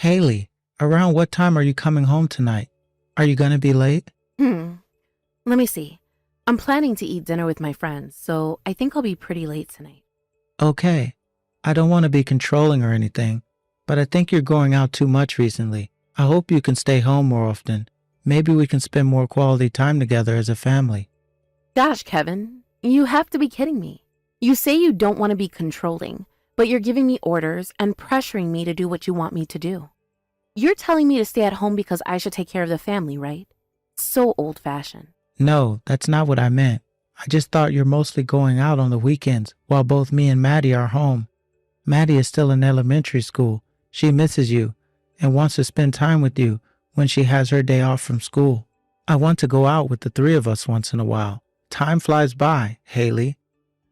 Haley, around what time are you coming home tonight? Are you gonna be late? Hmm. Let me see. I'm planning to eat dinner with my friends, so I think I'll be pretty late tonight. Okay. I don't want to be controlling or anything, but I think you're going out too much recently. I hope you can stay home more often. Maybe we can spend more quality time together as a family. Gosh, Kevin, you have to be kidding me. You say you don't want to be controlling, but you're giving me orders and pressuring me to do what you want me to do. You're telling me to stay at home because I should take care of the family, right? So old-fashioned. No, that's not what I meant. I just thought you're mostly going out on the weekends while both me and Maddie are home. Maddie is still in elementary school. She misses you and wants to spend time with you when she has her day off from school. I want to go out with the three of us once in a while. Time flies by, Haley.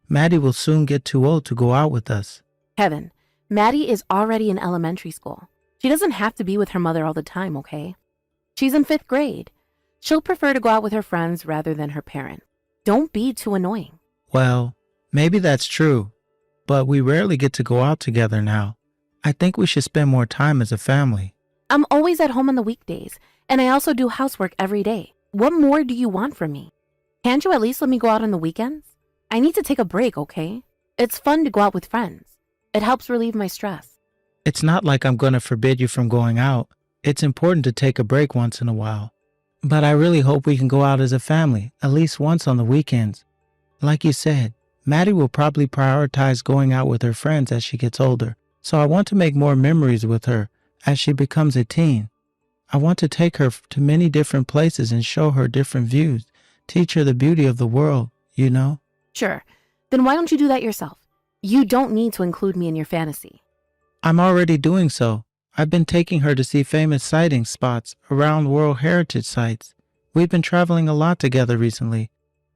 Maddie will soon get too old to go out with us. Kevin, Maddie is already in elementary school. She doesn't have to be with her mother all the time, okay? She's in 5th grade. She'll prefer to go out with her friends rather than her parents. Don't be too annoying. Well, maybe that's true, but we rarely get to go out together now. I think we should spend more time as a family. I'm always at home on the weekdays, and I also do housework every day. What more do you want from me? Can't you at least let me go out on the weekends? I need to take a break, okay? It's fun to go out with friends. It helps relieve my stress. It's not like I'm going to forbid you from going out. It's important to take a break once in a while. But I really hope we can go out as a family, at least once on the weekends. Like you said, Maddie will probably prioritize going out with her friends as she gets older, so I want to make more memories with her as she becomes a teen. I want to take her to many different places and show her different views, teach her the beauty of the world, you know? Sure. Then why don't you do that yourself? You don't need to include me in your fantasy. I'm already doing so. I've been taking her to see famous sighting spots around World Heritage sites. We've been traveling a lot together recently.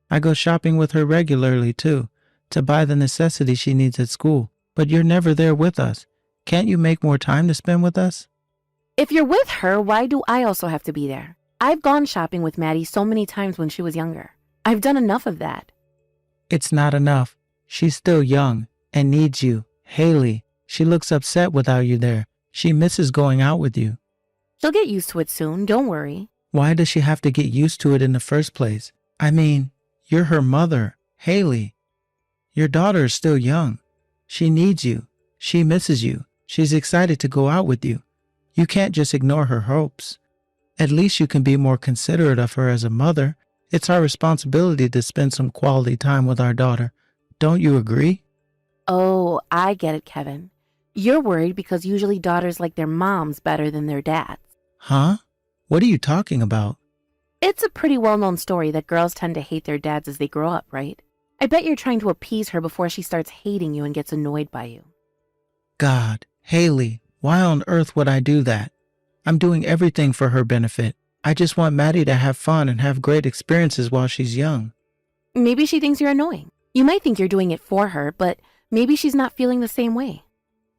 I go shopping with her regularly too, to buy the necessities she needs at school. But you're never there with us. Can't you make more time to spend with us? If you're with her, why do I also have to be there? I've gone shopping with Maddie so many times when she was younger. I've done enough of that. It's not enough. She's still young and needs you. Haley, she looks upset without you there. She misses going out with you. She'll get used to it soon, don't worry. Why does she have to get used to it in the first place? I mean, you're her mother, Haley. Your daughter is still young. She needs you. She misses you. She's excited to go out with you. You can't just ignore her hopes. At least you can be more considerate of her as a mother. It's our responsibility to spend some quality time with our daughter. Don't you agree? Oh, I get it, Kevin. You're worried because usually daughters like their moms better than their dads. Huh? What are you talking about? It's a pretty well-known story that girls tend to hate their dads as they grow up, right? I bet you're trying to appease her before she starts hating you and gets annoyed by you. God, Haley, why on earth would I do that? I'm doing everything for her benefit. I just want Maddie to have fun and have great experiences while she's young. Maybe she thinks you're annoying. You might think you're doing it for her, but maybe she's not feeling the same way.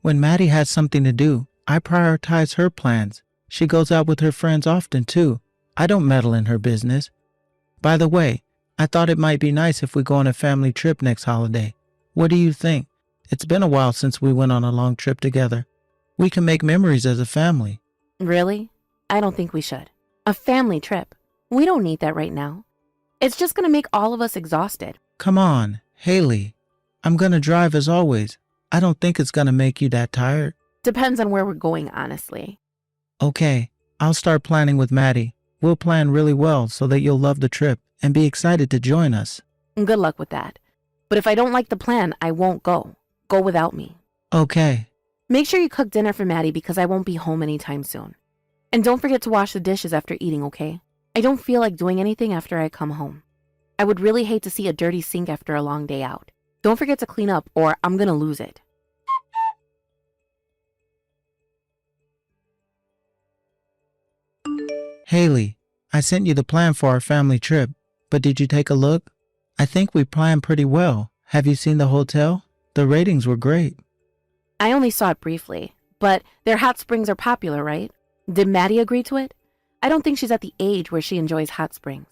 When Maddie has something to do, I prioritize her plans. She goes out with her friends often too. I don't meddle in her business. By the way, I thought it might be nice if we go on a family trip next holiday. What do you think? It's been a while since we went on a long trip together. We can make memories as a family. Really? I don't think we should. A family trip. We don't need that right now. It's just going to make all of us exhausted. Come on, Haley. I'm going to drive as always. I don't think it's going to make you that tired. Depends on where we're going, honestly. Okay, I'll start planning with Maddie. We'll plan really well so that you'll love the trip and be excited to join us. Good luck with that. But if I don't like the plan, I won't go. Go without me. Okay. Make sure you cook dinner for Maddie because I won't be home anytime soon. And don't forget to wash the dishes after eating, okay? I don't feel like doing anything after I come home. I would really hate to see a dirty sink after a long day out. Don't forget to clean up or I'm gonna lose it. Haley, I sent you the plan for our family trip, but did you take a look? I think we planned pretty well. Have you seen the hotel? The ratings were great. I only saw it briefly, but their hot springs are popular, right? Did Maddie agree to it? I don't think she's at the age where she enjoys hot springs.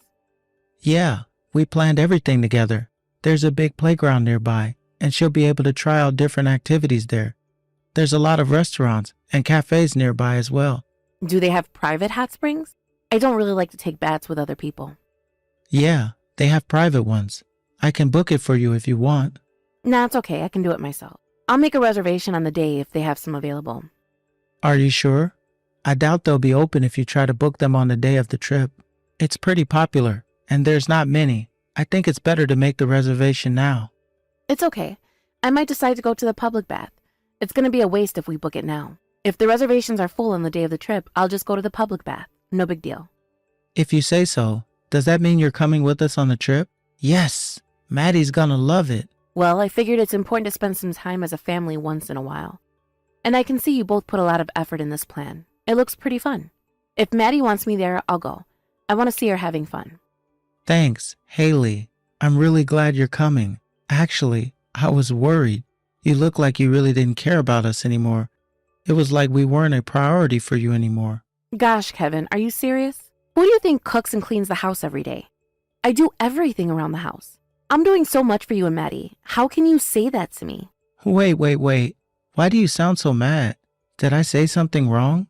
Yeah, we planned everything together. There's a big playground nearby, and she'll be able to try out different activities there. There's a lot of restaurants, and cafes nearby as well. Do they have private hot springs? I don't really like to take baths with other people. Yeah, they have private ones. I can book it for you if you want. Nah, it's okay. I can do it myself. I'll make a reservation on the day if they have some available. Are you sure? I doubt they'll be open if you try to book them on the day of the trip. It's pretty popular, and there's not many. I think it's better to make the reservation now. It's okay. I might decide to go to the public bath. It's going to be a waste if we book it now. If the reservations are full on the day of the trip, I'll just go to the public bath. No big deal. If you say so, does that mean you're coming with us on the trip? Yes, Maddie's gonna love it. Well, I figured it's important to spend some time as a family once in a while. And I can see you both put a lot of effort in this plan. It looks pretty fun. If Maddie wants me there, I'll go. I want to see her having fun. Thanks, Haley. I'm really glad you're coming. Actually, I was worried. You look like you really didn't care about us anymore. It was like we weren't a priority for you anymore. Gosh, Kevin, are you serious? Who do you think cooks and cleans the house every day? I do everything around the house. I'm doing so much for you and Maddie. How can you say that to me? Wait. Why do you sound so mad? Did I say something wrong?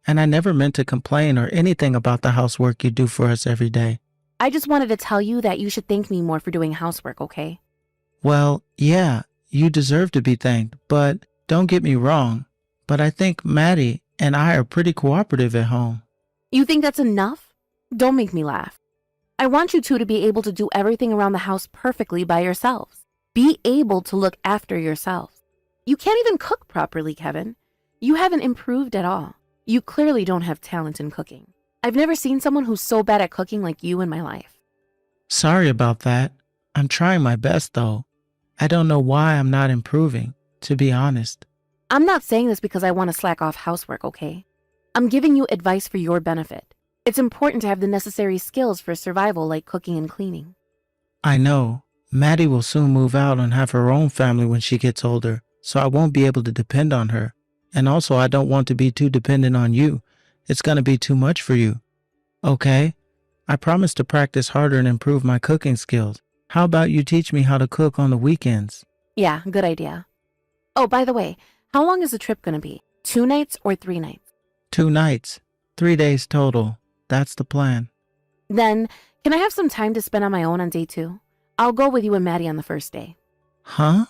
And I never meant to complain or anything about the housework you do for us every day. I just wanted to tell you that you should thank me more for doing housework, okay? Well, yeah, you deserve to be thanked, but don't get me wrong. But I think Maddie and I are pretty cooperative at home. You think that's enough? Don't make me laugh. I want you two to be able to do everything around the house perfectly by yourselves. Be able to look after yourselves. You can't even cook properly, Kevin. You haven't improved at all. You clearly don't have talent in cooking. I've never seen someone who's so bad at cooking like you in my life. Sorry about that. I'm trying my best, though. I don't know why I'm not improving, to be honest. I'm not saying this because I want to slack off housework, okay? I'm giving you advice for your benefit. It's important to have the necessary skills for survival like cooking and cleaning. I know. Maddie will soon move out and have her own family when she gets older, so I won't be able to depend on her. And also, I don't want to be too dependent on you. It's going to be too much for you. Okay? I promise to practice harder and improve my cooking skills. How about you teach me how to cook on the weekends? Yeah, good idea. Oh, by the way, how long is the trip going to be? 2 nights or 3 nights? 2 nights. 3 days total. That's the plan. Then, can I have some time to spend on my own on day 2? I'll go with you and Maddie on the first day. Huh?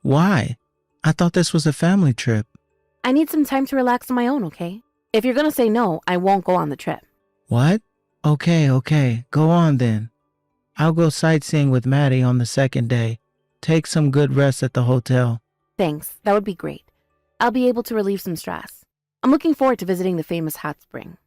Why? I thought this was a family trip. I need some time to relax on my own, okay? If you're going to say no, I won't go on the trip. What? Okay. Go on then. I'll go sightseeing with Maddie on the second day. Take some good rest at the hotel. Thanks, that would be great. I'll be able to relieve some stress. I'm looking forward to visiting the famous hot spring.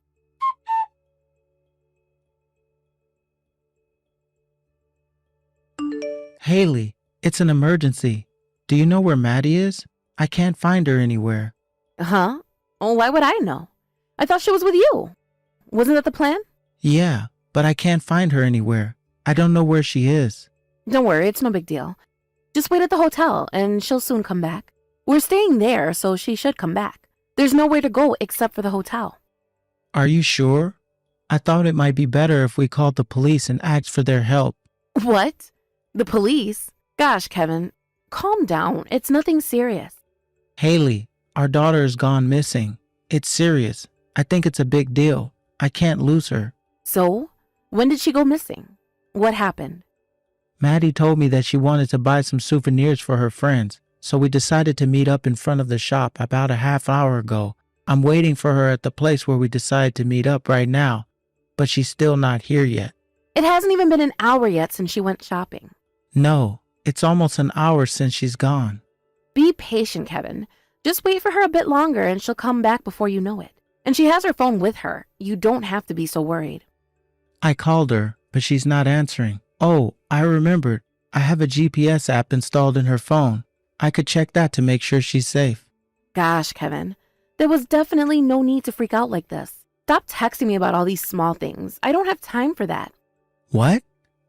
Haley, it's an emergency. Do you know where Maddie is? I can't find her anywhere. Huh? Oh, why would I know? I thought she was with you. Wasn't that the plan? Yeah, but I can't find her anywhere. I don't know where she is. Don't worry, it's no big deal. Just wait at the hotel and she'll soon come back. We're staying there, so she should come back. There's nowhere to go except for the hotel. Are you sure? I thought it might be better if we called the police and asked for their help. What? The police? Gosh, Kevin, calm down. It's nothing serious. Haley, our daughter has gone missing. It's serious. I think it's a big deal. I can't lose her. So, when did she go missing? What happened? Maddie told me that she wanted to buy some souvenirs for her friends, so we decided to meet up in front of the shop about a half hour ago. I'm waiting for her at the place where we decided to meet up right now, but she's still not here yet. It hasn't even been an hour yet since she went shopping. No, it's almost an hour since she's gone. Be patient, Kevin. Just wait for her a bit longer and she'll come back before you know it. And she has her phone with her. You don't have to be so worried. I called her, but she's not answering. Oh, I remembered. I have a GPS app installed in her phone. I could check that to make sure she's safe. Gosh, Kevin, there was definitely no need to freak out like this. Stop texting me about all these small things. I don't have time for that. What?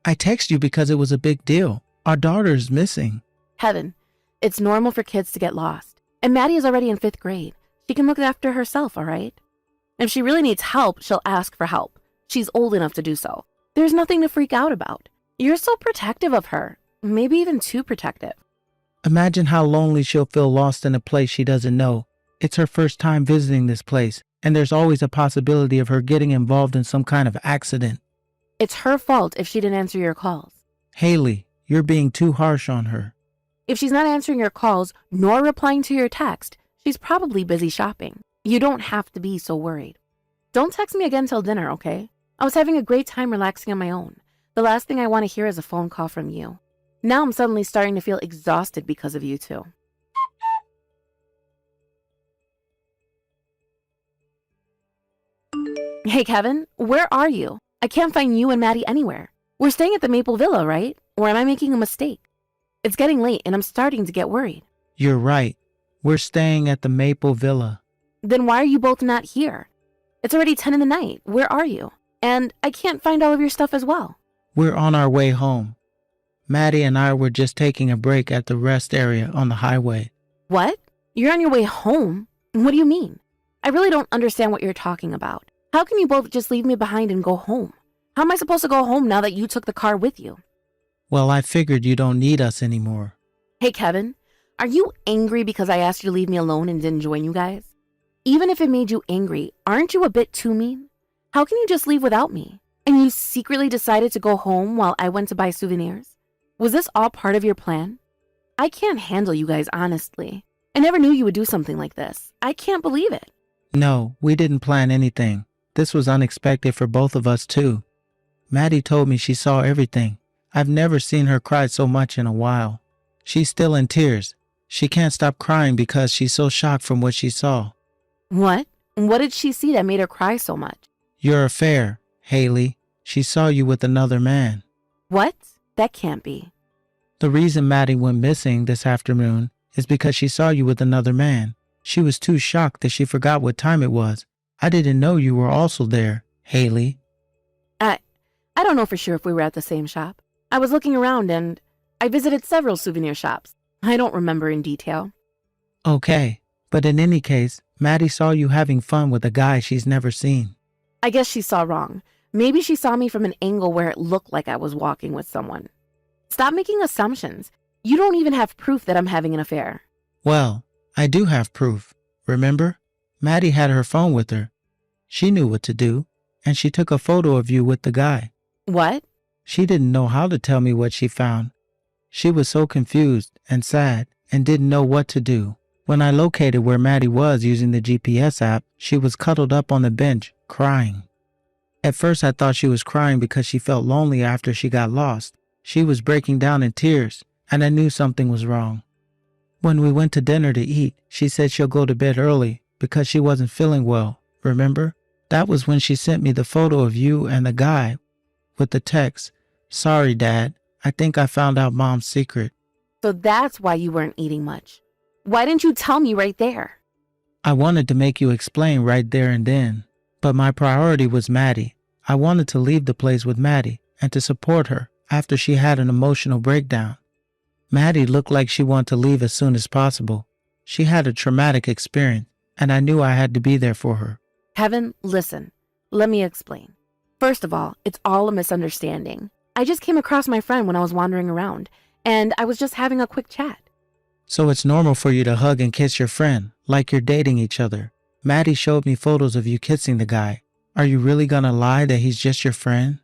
I texted you because it was a big deal. Our daughter is missing. Kevin, it's normal for kids to get lost. And Maddie is already in 5th grade. She can look after herself, all right? If she really needs help, she'll ask for help. She's old enough to do so. There's nothing to freak out about. You're so protective of her. Maybe even too protective. Imagine how lonely she'll feel lost in a place she doesn't know. It's her first time visiting this place, and there's always a possibility of her getting involved in some kind of accident. It's her fault if she didn't answer your calls. Haley, you're being too harsh on her. If she's not answering your calls nor replying to your text, she's probably busy shopping. You don't have to be so worried. Don't text me again till dinner, okay? I was having a great time relaxing on my own. The last thing I want to hear is a phone call from you. Now I'm suddenly starting to feel exhausted because of you two. Hey, Kevin, where are you? I can't find you and Maddie anywhere. We're staying at the Maple Villa, right? Or am I making a mistake? It's getting late and I'm starting to get worried. You're right. We're staying at the Maple Villa. Then why are you both not here? It's already 10 in the night. Where are you? And I can't find all of your stuff as well. We're on our way home. Maddie and I were just taking a break at the rest area on the highway. What? You're on your way home? What do you mean? I really don't understand what you're talking about. How can you both just leave me behind and go home? How am I supposed to go home now that you took the car with you? Well, I figured you don't need us anymore. Hey, Kevin, are you angry because I asked you to leave me alone and didn't join you guys? Even if it made you angry, aren't you a bit too mean? How can you just leave without me? And you secretly decided to go home while I went to buy souvenirs? Was this all part of your plan? I can't handle you guys, honestly. I never knew you would do something like this. I can't believe it. No, we didn't plan anything. This was unexpected for both of us, too. Maddie told me she saw everything. I've never seen her cry so much in a while. She's still in tears. She can't stop crying because she's so shocked from what she saw. What? What did she see that made her cry so much? Your affair, Haley. She saw you with another man. What? That can't be. The reason Maddie went missing this afternoon is because she saw you with another man. She was too shocked that she forgot what time it was. I didn't know you were also there, Haley. I don't know for sure if we were at the same shop. I was looking around and I visited several souvenir shops. I don't remember in detail. Okay, but in any case, Maddie saw you having fun with a guy she's never seen. I guess she saw wrong. Maybe she saw me from an angle where it looked like I was walking with someone. Stop making assumptions. You don't even have proof that I'm having an affair. Well, I do have proof. Remember? Maddie had her phone with her. She knew what to do, and she took a photo of you with the guy. What? She didn't know how to tell me what she found. She was so confused and sad and didn't know what to do. When I located where Maddie was using the GPS app, she was cuddled up on the bench, crying. At first I thought she was crying because she felt lonely after she got lost. She was breaking down in tears, and I knew something was wrong. When we went to dinner to eat, she said she'll go to bed early because she wasn't feeling well, remember? That was when she sent me the photo of you and the guy with the text, "Sorry, Dad, I think I found out Mom's secret." So that's why you weren't eating much. Why didn't you tell me right there? I wanted to make you explain right there and then, but my priority was Maddie. I wanted to leave the place with Maddie and to support her after she had an emotional breakdown. Maddie looked like she wanted to leave as soon as possible. She had a traumatic experience, and I knew I had to be there for her. Kevin, listen. Let me explain. First of all, it's all a misunderstanding. I just came across my friend when I was wandering around, and I was just having a quick chat. So it's normal for you to hug and kiss your friend, like you're dating each other. Maddie showed me photos of you kissing the guy. Are you really gonna lie that he's just your friend?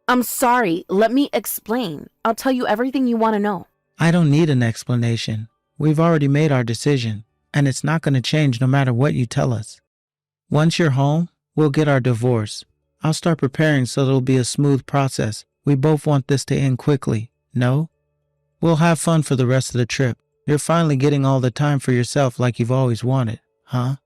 I'm sorry. Let me explain. I'll tell you everything you want to know. I don't need an explanation. We've already made our decision, and it's not gonna change no matter what you tell us. Once you're home, we'll get our divorce. I'll start preparing so it'll be a smooth process. We both want this to end quickly, no? We'll have fun for the rest of the trip. You're finally getting all the time for yourself like you've always wanted, huh?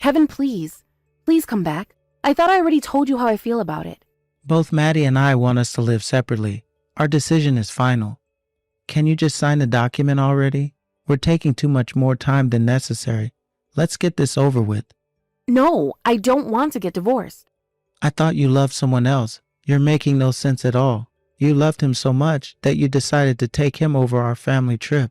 Kevin, please. Please come back. I thought I already told you how I feel about it. Both Maddie and I want us to live separately. Our decision is final. Can you just sign the document already? We're taking too much more time than necessary. Let's get this over with. No, I don't want to get divorced. I thought you loved someone else. You're making no sense at all. You loved him so much that you decided to take him over our family trip.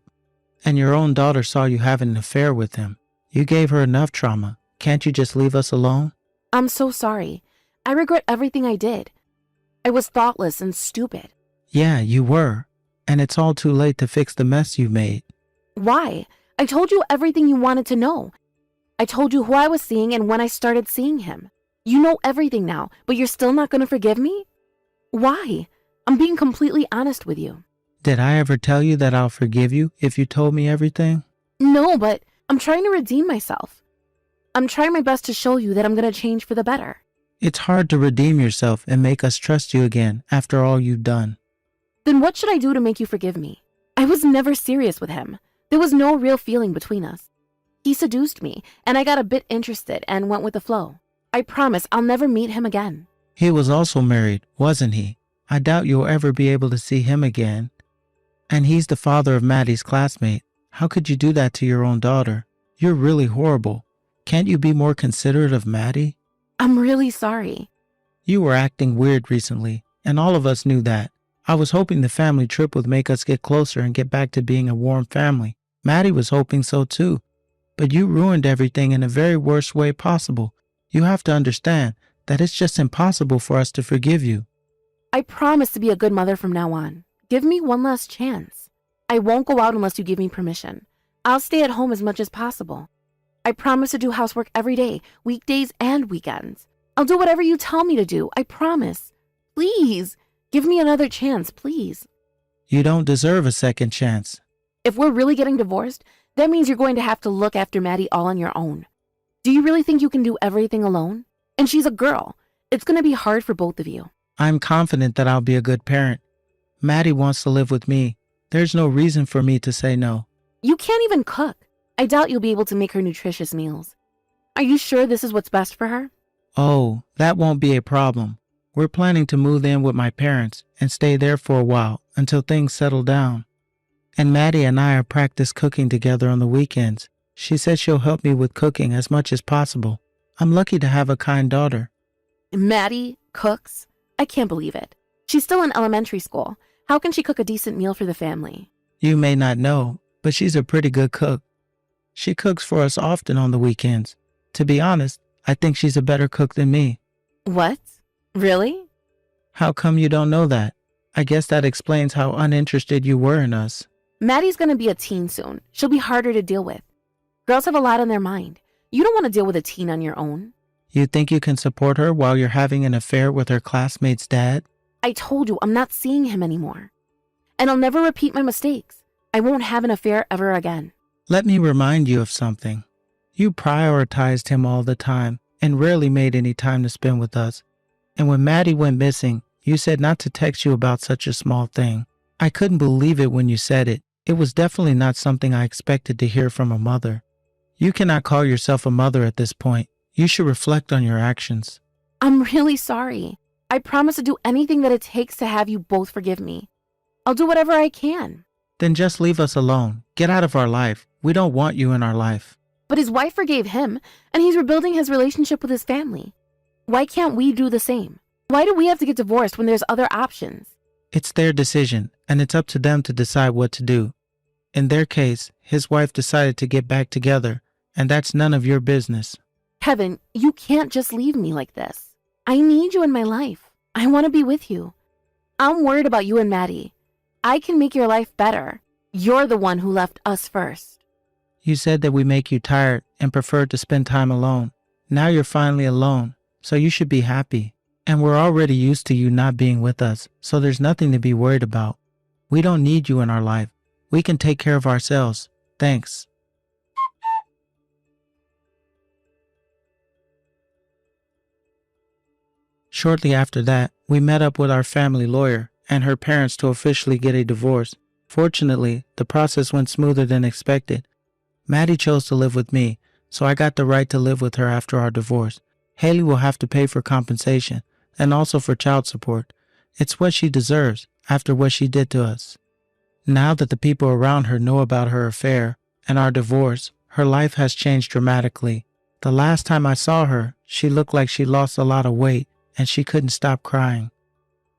And your own daughter saw you having an affair with him. You gave her enough trauma. Can't you just leave us alone? I'm so sorry. I regret everything I did. I was thoughtless and stupid. Yeah, you were. and it's all too late to fix the mess you made. Why? I told you everything you wanted to know. I told you who I was seeing and when I started seeing him. You know everything now, but you're still not going to forgive me? Why? I'm being completely honest with you. Did I ever tell you that I'll forgive you if you told me everything? No, but I'm trying to redeem myself. I'm trying my best to show you that I'm going to change for the better. It's hard to redeem yourself and make us trust you again after all you've done. Then what should I do to make you forgive me? I was never serious with him. There was no real feeling between us. He seduced me, and I got a bit interested and went with the flow. I promise I'll never meet him again. He was also married, wasn't he? I doubt you'll ever be able to see him again. And he's the father of Maddie's classmate. How could you do that to your own daughter? You're really horrible. Can't you be more considerate of Maddie? I'm really sorry. You were acting weird recently, and all of us knew that. I was hoping the family trip would make us get closer and get back to being a warm family. Maddie was hoping so too. But you ruined everything in the very worst way possible. You have to understand that it's just impossible for us to forgive you. I promise to be a good mother from now on. Give me one last chance. I won't go out unless you give me permission. I'll stay at home as much as possible. I promise to do housework every day, weekdays and weekends. I'll do whatever you tell me to do. I promise. Please, give me another chance, please. You don't deserve a second chance. If we're really getting divorced, that means you're going to have to look after Maddie all on your own. Do you really think you can do everything alone? And she's a girl. It's going to be hard for both of you. I'm confident that I'll be a good parent. Maddie wants to live with me. There's no reason for me to say no. You can't even cook. I doubt you'll be able to make her nutritious meals. Are you sure this is what's best for her? Oh, that won't be a problem. We're planning to move in with my parents and stay there for a while until things settle down. And Maddie and I are practice cooking together on the weekends. She said she'll help me with cooking as much as possible. I'm lucky to have a kind daughter. Maddie cooks? I can't believe it. She's still in elementary school. How can she cook a decent meal for the family? You may not know, but she's a pretty good cook. She cooks for us often on the weekends. To be honest, I think she's a better cook than me. What? Really? How come you don't know that? I guess that explains how uninterested you were in us. Maddie's going to be a teen soon. She'll be harder to deal with. Girls have a lot on their mind. You don't want to deal with a teen on your own. You think you can support her while you're having an affair with her classmate's dad? I told you I'm not seeing him anymore. And I'll never repeat my mistakes. I won't have an affair ever again. Let me remind you of something. You prioritized him all the time and rarely made any time to spend with us. And when Maddie went missing, you said not to text you about such a small thing. I couldn't believe it when you said it. It was definitely not something I expected to hear from a mother. You cannot call yourself a mother at this point. You should reflect on your actions. I'm really sorry. I promise to do anything that it takes to have you both forgive me. I'll do whatever I can. Then just leave us alone. Get out of our life. We don't want you in our life. But his wife forgave him, and he's rebuilding his relationship with his family. Why can't we do the same? Why do we have to get divorced when there's other options? It's their decision, and it's up to them to decide what to do. In their case, his wife decided to get back together, and that's none of your business. Kevin, you can't just leave me like this. I need you in my life. I want to be with you. I'm worried about you and Maddie. I can make your life better. You're the one who left us first. You said that we make you tired and prefer to spend time alone. Now you're finally alone, so you should be happy. And we're already used to you not being with us, so there's nothing to be worried about. We don't need you in our life. We can take care of ourselves. Thanks. Shortly after that, we met up with our family lawyer and her parents to officially get a divorce. Fortunately, the process went smoother than expected. Maddie chose to live with me, so I got the right to live with her after our divorce. Haley will have to pay for compensation and also for child support. It's what she deserves after what she did to us. Now that the people around her know about her affair and our divorce, her life has changed dramatically. The last time I saw her, she looked like she lost a lot of weight and she couldn't stop crying.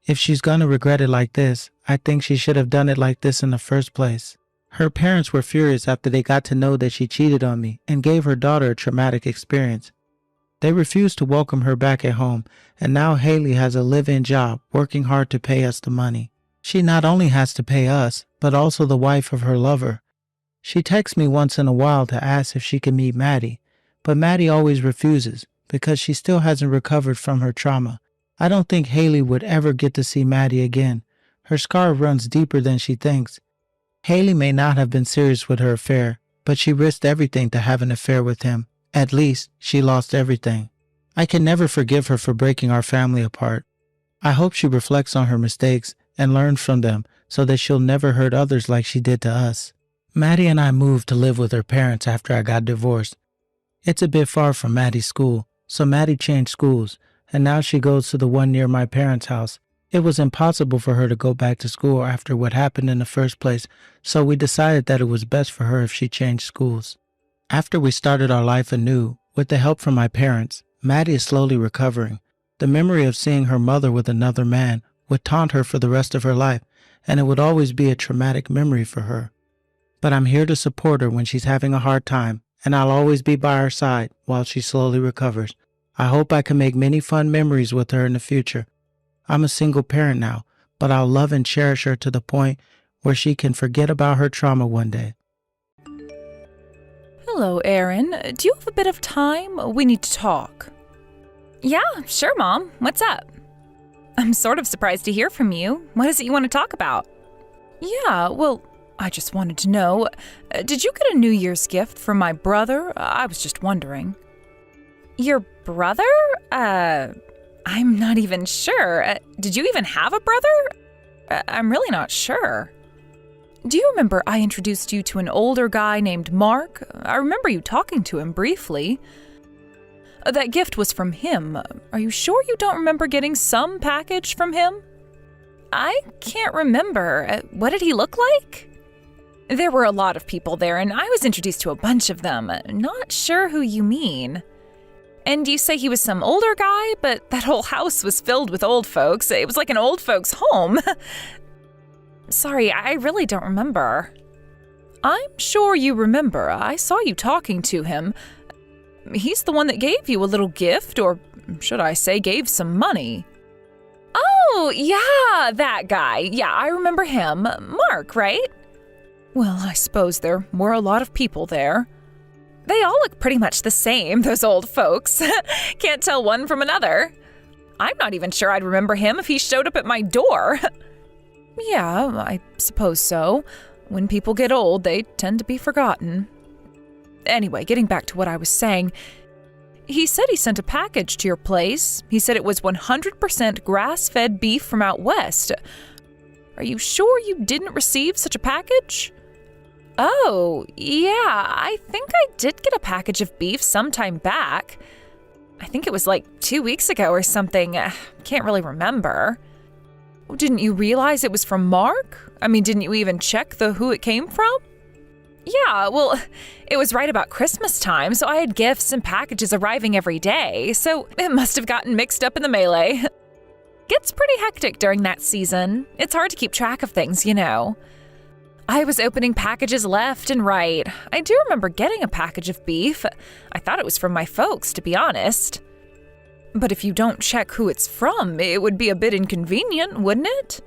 If she's gonna regret it like this, I think she should have done it like this in the first place. Her parents were furious after they got to know that she cheated on me and gave her daughter a traumatic experience. They refused to welcome her back at home, and now Haley has a live-in job working hard to pay us the money. She not only has to pay us, but also the wife of her lover. She texts me once in a while to ask if she can meet Maddie, but Maddie always refuses because she still hasn't recovered from her trauma. I don't think Haley would ever get to see Maddie again. Her scar runs deeper than she thinks. Haley may not have been serious with her affair, but she risked everything to have an affair with him. At least, she lost everything. I can never forgive her for breaking our family apart. I hope she reflects on her mistakes and learns from them so that she'll never hurt others like she did to us. Maddie and I moved to live with her parents after I got divorced. It's a bit far from Maddie's school, so Maddie changed schools, and now she goes to the one near my parents' house. It was impossible for her to go back to school after what happened in the first place, so we decided that it was best for her if she changed schools. After we started our life anew, with the help from my parents, Maddie is slowly recovering. The memory of seeing her mother with another man would taunt her for the rest of her life, and it would always be a traumatic memory for her. But I'm here to support her when she's having a hard time, and I'll always be by her side while she slowly recovers. I hope I can make many fun memories with her in the future. I'm a single parent now, but I'll love and cherish her to the point where she can forget about her trauma one day. Hello, Erin. Do you have a bit of time? We need to talk. Yeah, sure, Mom. What's up? I'm sort of surprised to hear from you. What is it you want to talk about? Yeah, well, I just wanted to know, did you get a New Year's gift from my brother? I was just wondering. Your brother? I'm not even sure. Did you even have a brother? I'm really not sure. Do you remember I introduced you to an older guy named Mark? I remember you talking to him briefly. That gift was from him. Are you sure you don't remember getting some package from him? I can't remember. What did he look like? There were a lot of people there, and I was introduced to a bunch of them. Not sure who you mean. And you say he was some older guy, but that whole house was filled with old folks. It was like an old folks' home. Sorry, I really don't remember. I'm sure you remember. I saw you talking to him. He's the one that gave you a little gift, or should I say gave some money. Oh, yeah, that guy. Yeah, I remember him. Mark, right? Well, I suppose there were a lot of people there. They all look pretty much the same, those old folks. Can't tell one from another. I'm not even sure I'd remember him if he showed up at my door. Yeah, I suppose so. When people get old, they tend to be forgotten. Anyway, getting back to what I was saying, he said he sent a package to your place. He said it was 100% grass-fed beef from out west. Are you sure you didn't receive such a package? Oh, yeah, I think I did get a package of beef sometime back. I think it was like 2 weeks ago or something. Can't really remember. Didn't you realize it was from Mark? I mean, didn't you even check who it came from? Yeah, well, it was right about Christmas time, so I had gifts and packages arriving every day, so it must have gotten mixed up in the melee. Gets pretty hectic during that season. It's hard to keep track of things, you know. I was opening packages left and right. I do remember getting a package of beef. I thought it was from my folks, to be honest. But if you don't check who it's from, it would be a bit inconvenient, wouldn't it?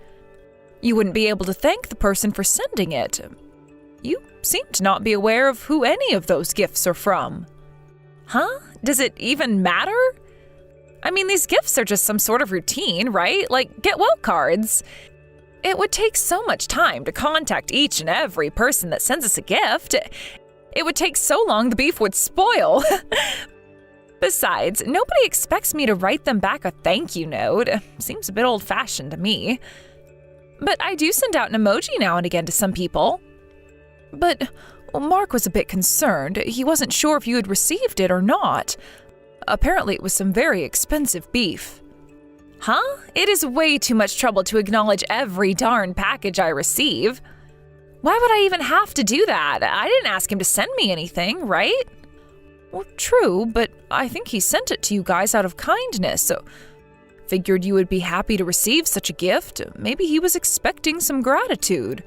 You wouldn't be able to thank the person for sending it. You seem to not be aware of who any of those gifts are from. Huh? Does it even matter? I mean, these gifts are just some sort of routine, right? Like get well cards. It would take so much time to contact each and every person that sends us a gift. It would take so long the beef would spoil. Besides, nobody expects me to write them back a thank you note. Seems a bit old-fashioned to me. But I do send out an emoji now and again to some people. But Mark was a bit concerned. He wasn't sure if you had received it or not. Apparently it was some very expensive beef. Huh? It is way too much trouble to acknowledge every darn package I receive. Why would I even have to do that? I didn't ask him to send me anything, right? Well, true, but I think he sent it to you guys out of kindness, so figured you would be happy to receive such a gift. Maybe he was expecting some gratitude.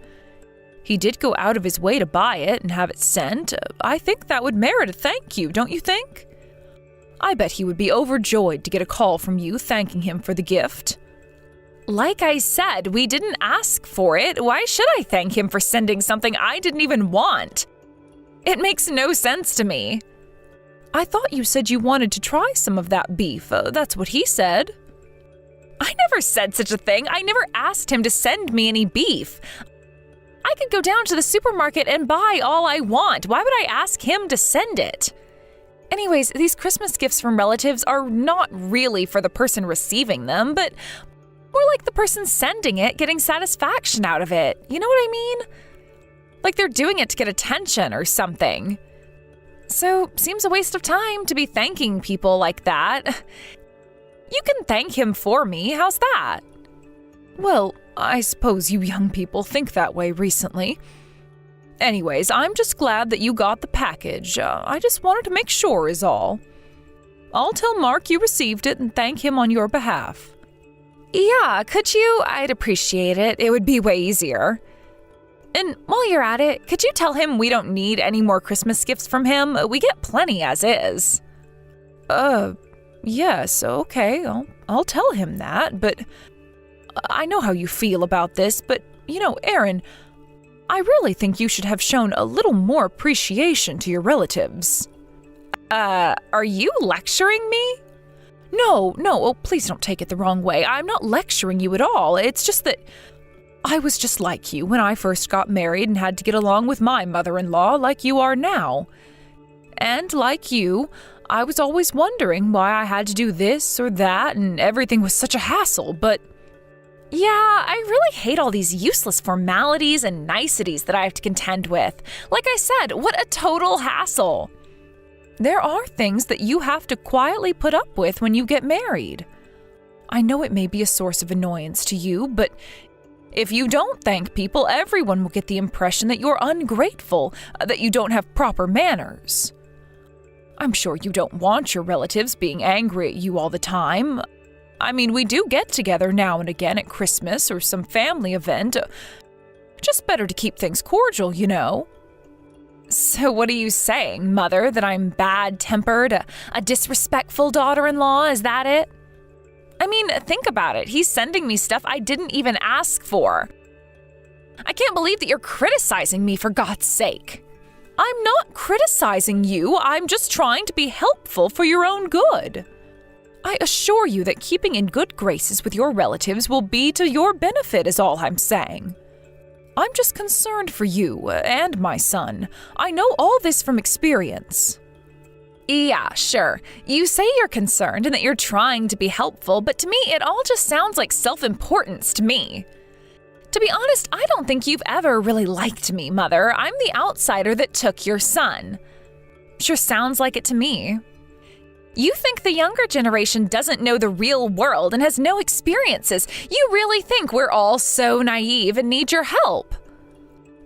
He did go out of his way to buy it and have it sent. I think that would merit a thank you, don't you think? I bet he would be overjoyed to get a call from you thanking him for the gift. Like I said, we didn't ask for it. Why should I thank him for sending something I didn't even want? It makes no sense to me. I thought you said you wanted to try some of that beef. That's what he said. I never said such a thing. I never asked him to send me any beef. I could go down to the supermarket and buy all I want. Why would I ask him to send it? Anyways, these Christmas gifts from relatives are not really for the person receiving them, but more like the person sending it getting satisfaction out of it. You know what I mean? Like they're doing it to get attention or something. So, seems a waste of time to be thanking people like that. You can thank him for me. How's that? Well, I suppose you young people think that way recently. Anyways, I'm just glad that you got the package. I just wanted to make sure is all. I'll tell Mark you received it and thank him on your behalf. Yeah, could you? I'd appreciate it. It would be way easier. And while you're at it, could you tell him we don't need any more Christmas gifts from him? We get plenty as is. Yes, okay, I'll tell him that, but I know how you feel about this, but, Aaron, I really think you should have shown a little more appreciation to your relatives. Are you lecturing me? No, please don't take it the wrong way. I'm not lecturing you at all. It's just that I was just like you when I first got married and had to get along with my mother-in-law like you are now. And like you, I was always wondering why I had to do this or that and everything was such a hassle, but yeah, I really hate all these useless formalities and niceties that I have to contend with. Like I said, what a total hassle. There are things that you have to quietly put up with when you get married. I know it may be a source of annoyance to you, but if you don't thank people, everyone will get the impression that you're ungrateful, that you don't have proper manners. I'm sure you don't want your relatives being angry at you all the time. I mean, we do get together now and again at Christmas or some family event. Just better to keep things cordial, you know. So what are you saying, Mother, that I'm bad-tempered, a disrespectful daughter-in-law? Is that it? I mean, think about it. He's sending me stuff I didn't even ask for. I can't believe that you're criticizing me, for God's sake. I'm not criticizing you. I'm just trying to be helpful for your own good. I assure you that keeping in good graces with your relatives will be to your benefit, is all I'm saying. I'm just concerned for you and my son. I know all this from experience. Yeah, sure. You say you're concerned and that you're trying to be helpful, but to me, it all just sounds like self-importance to me. To be honest, I don't think you've ever really liked me, Mother. I'm the outsider that took your son. Sure sounds like it to me. You think the younger generation doesn't know the real world and has no experiences. You really think we're all so naive and need your help.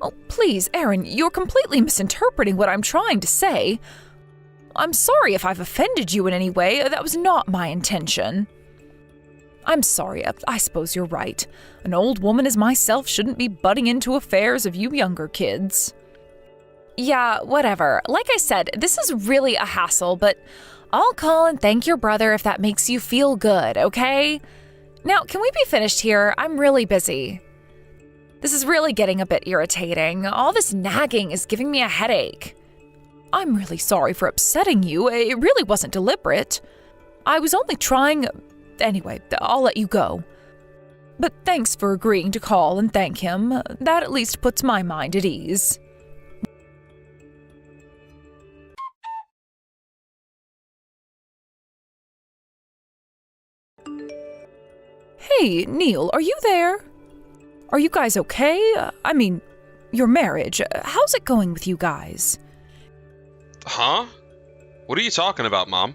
Oh, please, Aaron, you're completely misinterpreting what I'm trying to say. I'm sorry if I've offended you in any way. That was not my intention. I'm sorry. I suppose you're right. An old woman as myself shouldn't be butting into affairs of you younger kids. Yeah, whatever. Like I said, this is really a hassle, but I'll call and thank your brother if that makes you feel good, okay? Now, can we be finished here? I'm really busy. This is really getting a bit irritating. All this nagging is giving me a headache. I'm really sorry for upsetting you. It really wasn't deliberate. I was only trying. Anyway, I'll let you go. But thanks for agreeing to call and thank him. That at least puts my mind at ease. Hey, Neil, are you there? Are you guys okay? I mean, your marriage. How's it going with you guys? Huh? What are you talking about, Mom?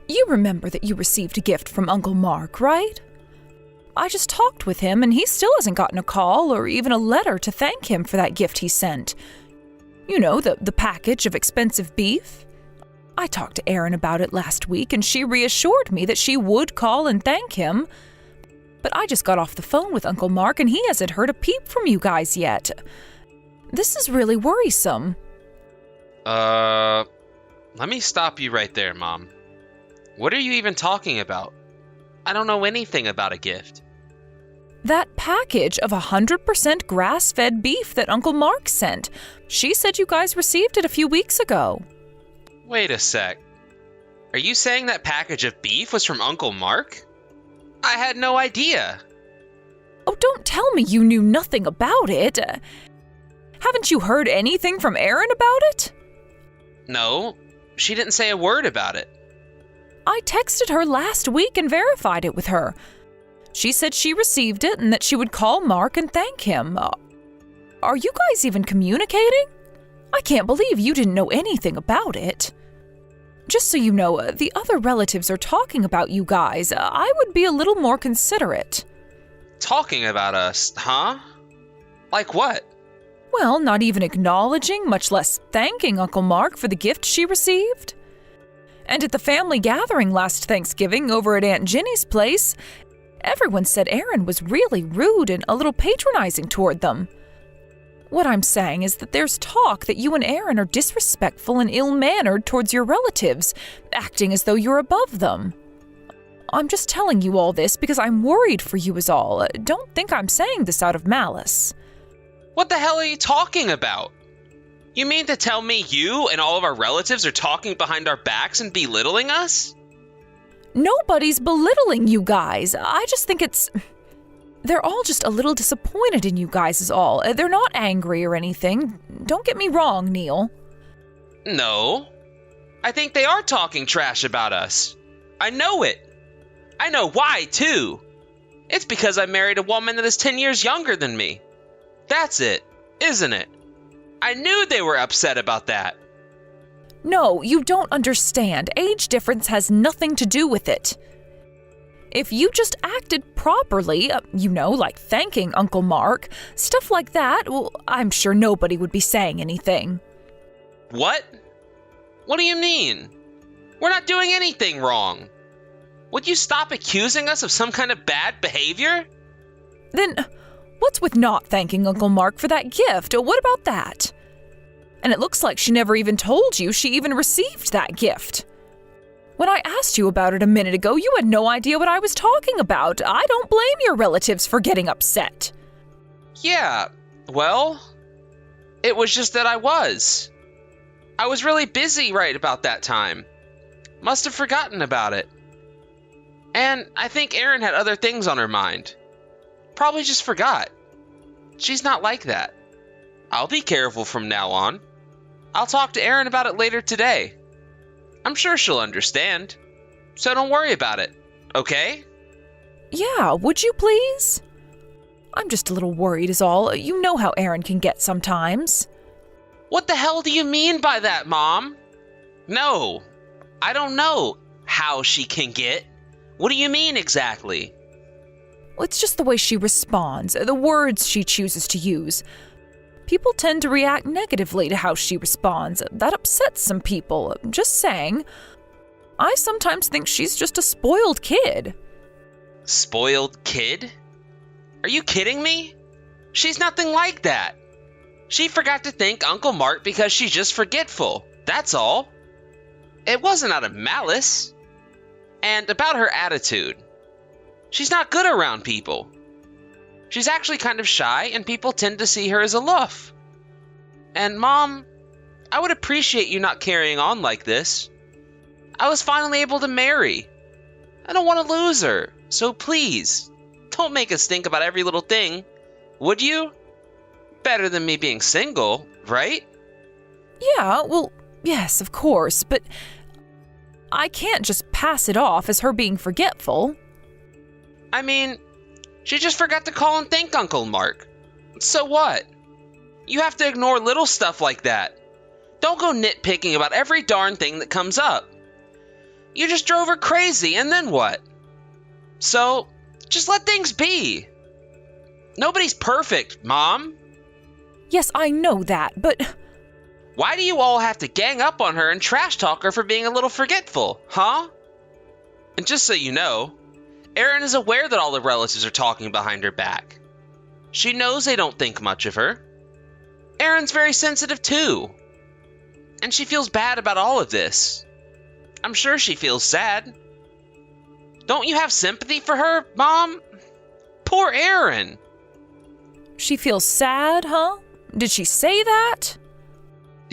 You remember that you received a gift from Uncle Mark, right? I just talked with him and he still hasn't gotten a call or even a letter to thank him for that gift he sent. You know, the package of expensive beef. I talked to Erin about it last week and she reassured me that she would call and thank him. But I just got off the phone with Uncle Mark and he hasn't heard a peep from you guys yet. This is really worrisome. Let me stop you right there, Mom. What are you even talking about? I don't know anything about a gift. That package of 100% grass-fed beef that Uncle Mark sent. She said you guys received it a few weeks ago. Wait a sec. Are you saying that package of beef was from Uncle Mark? I had no idea. Oh, don't tell me you knew nothing about it. Haven't you heard anything from Erin about it? No, she didn't say a word about it. I texted her last week and verified it with her. She said she received it and that she would call Mark and thank him. Are you guys even communicating? I can't believe you didn't know anything about it. Just so you know, the other relatives are talking about you guys. I would be a little more considerate. Talking about us, huh? Like what? Well, not even acknowledging, much less thanking Uncle Mark for the gift she received. And at the family gathering last Thanksgiving over at Aunt Ginny's place, everyone said Erin was really rude and a little patronizing toward them. What I'm saying is that there's talk that you and Erin are disrespectful and ill-mannered towards your relatives, acting as though you're above them. I'm just telling you all this because I'm worried for you is all. Don't think I'm saying this out of malice. What the hell are you talking about? You mean to tell me you and all of our relatives are talking behind our backs and belittling us? Nobody's belittling you guys. I just think they're all just a little disappointed in you guys is all. They're not angry or anything. Don't get me wrong, Neil. No. I think they are talking trash about us. I know it. I know why, too. It's because I married a woman that is 10 years younger than me. That's it, isn't it? I knew they were upset about that. No, you don't understand. Age difference has nothing to do with it. If you just acted properly, like thanking Uncle Mark, stuff like that, well, I'm sure nobody would be saying anything. What? What do you mean? We're not doing anything wrong. Would you stop accusing us of some kind of bad behavior? Then, what's with not thanking Uncle Mark for that gift? What about that? And it looks like she never even told you she even received that gift. When I asked you about it a minute ago, you had no idea what I was talking about. I don't blame your relatives for getting upset. Yeah, well, it was just that I was really busy right about that time. Must have forgotten about it. And I think Erin had other things on her mind. Probably just forgot. She's not like that. I'll be careful from now on. I'll talk to Erin about it later today. I'm sure she'll understand. So don't worry about it, okay? Yeah, would you please? I'm just a little worried is all. You know how Erin can get sometimes. What the hell do you mean by that, Mom? No, I don't know how she can get. What do you mean exactly? Well, it's just the way she responds, the words she chooses to use. People tend to react negatively to how she responds. That upsets some people. Just saying. I sometimes think she's just a spoiled kid. Spoiled kid? Are you kidding me? She's nothing like that. She forgot to thank Uncle Mark because she's just forgetful. That's all. It wasn't out of malice. And about her attitude. She's not good around people. She's actually kind of shy, and people tend to see her as aloof. And Mom, I would appreciate you not carrying on like this. I was finally able to marry. I don't want to lose her, so please, don't make us think about every little thing, would you? Better than me being single, right? Yeah, well, yes, of course, but I can't just pass it off as her being forgetful. I mean, she just forgot to call and thank Uncle Mark. So what? You have to ignore little stuff like that. Don't go nitpicking about every darn thing that comes up. You just drove her crazy, and then what? So, just let things be. Nobody's perfect, Mom. Yes, I know that, but... Why do you all have to gang up on her and trash talk her for being a little forgetful, huh? And just so you know, Erin is aware that all the relatives are talking behind her back. She knows they don't think much of her. Erin's very sensitive too. And she feels bad about all of this. I'm sure she feels sad. Don't you have sympathy for her, Mom? Poor Aaron. She feels sad, huh? Did she say that?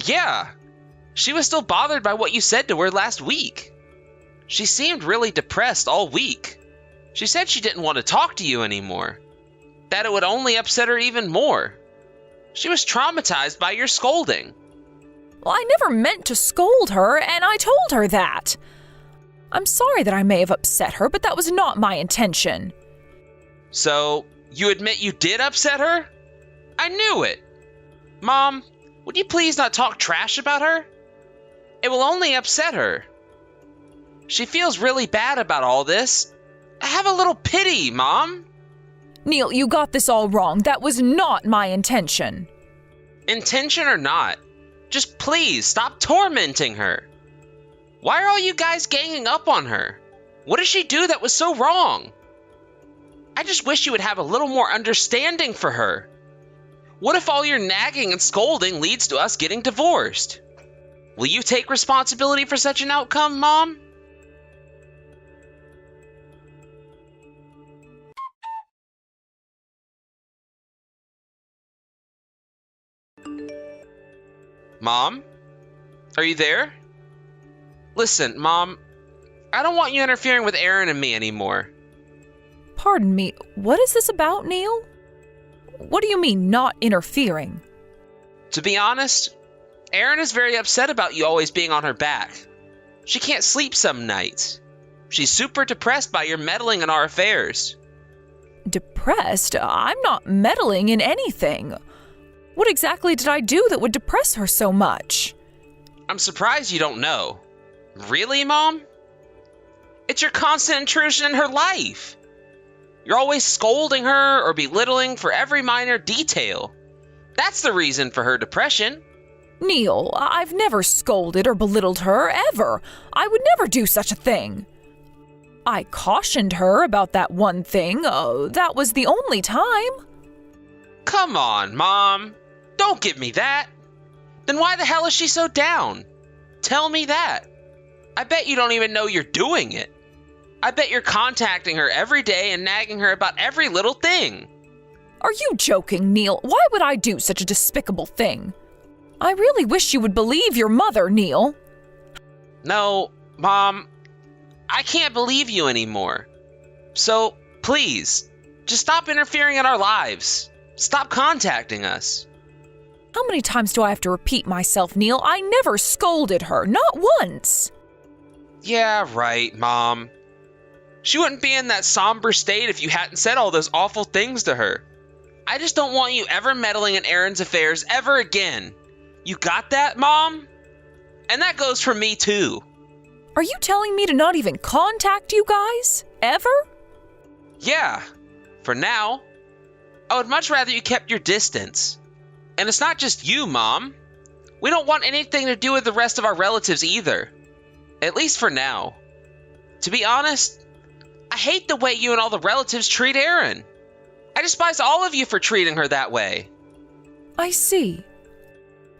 Yeah. She was still bothered by what you said to her last week. She seemed really depressed all week. She said she didn't want to talk to you anymore. That it would only upset her even more. She was traumatized by your scolding. Well, I never meant to scold her, and I told her that. I'm sorry that I may have upset her, but that was not my intention. So, you admit you did upset her? I knew it. Mom, would you please not talk trash about her? It will only upset her. She feels really bad about all this. Have a little pity, Mom. Neil, you got this all wrong. That was not my intention. Intention or not, just please stop tormenting her. Why are all you guys ganging up on her? What did she do that was so wrong? I just wish you would have a little more understanding for her. What if all your nagging and scolding leads to us getting divorced? Will you take responsibility for such an outcome, Mom? Mom? Are you there? Listen, Mom, I don't want you interfering with Aaron and me anymore. Pardon me, what is this about, Neil? What do you mean, not interfering? To be honest, Erin is very upset about you always being on her back. She can't sleep some nights. She's super depressed by your meddling in our affairs. Depressed? I'm not meddling in anything. What exactly did I do that would depress her so much? I'm surprised you don't know. Really, Mom? It's your constant intrusion in her life. You're always scolding her or belittling for every minor detail. That's the reason for her depression. Neil, I've never scolded or belittled her, ever. I would never do such a thing. I cautioned her about that one thing. That was the only time. Come on, Mom. Don't give me that. Then why the hell is she so down? Tell me that. I bet you don't even know you're doing it. I bet you're contacting her every day and nagging her about every little thing. Are you joking, Neil? Why would I do such a despicable thing? I really wish you would believe your mother, Neil. No, Mom, I can't believe you anymore. So, please, just stop interfering in our lives. Stop contacting us. How many times do I have to repeat myself, Neil? I never scolded her, not once. Yeah, right, Mom. She wouldn't be in that somber state if you hadn't said all those awful things to her. I just don't want you ever meddling in Aaron's affairs ever again. You got that, Mom? And that goes for me, too. Are you telling me to not even contact you guys? Ever? Yeah, for now. I would much rather you kept your distance. And it's not just you, Mom. We don't want anything to do with the rest of our relatives either. At least for now. To be honest, I hate the way you and all the relatives treat Erin. I despise all of you for treating her that way. I see.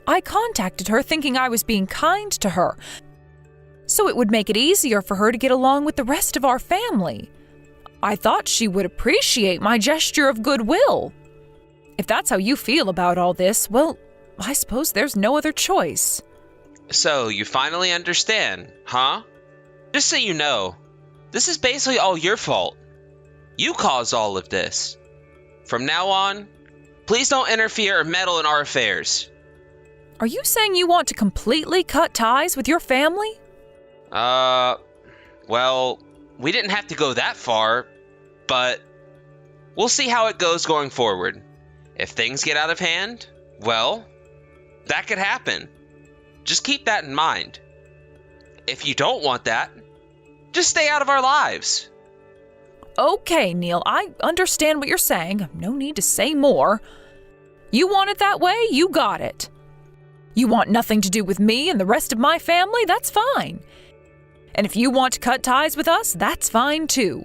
I contacted her thinking I was being kind to her, so it would make it easier for her to get along with the rest of our family. I thought she would appreciate my gesture of goodwill. If that's how you feel about all this, well, I suppose there's no other choice. So, you finally understand, huh? Just so you know, this is basically all your fault. You caused all of this. From now on, please don't interfere or meddle in our affairs. Are you saying you want to completely cut ties with your family? Well, we didn't have to go that far, but we'll see how it goes going forward. If things get out of hand, well, that could happen. Just keep that in mind. If you don't want that, just stay out of our lives. Okay, Neil, I understand what you're saying. No need to say more. You want it that way, you got it. You want nothing to do with me and the rest of my family, that's fine. And if you want to cut ties with us, that's fine too.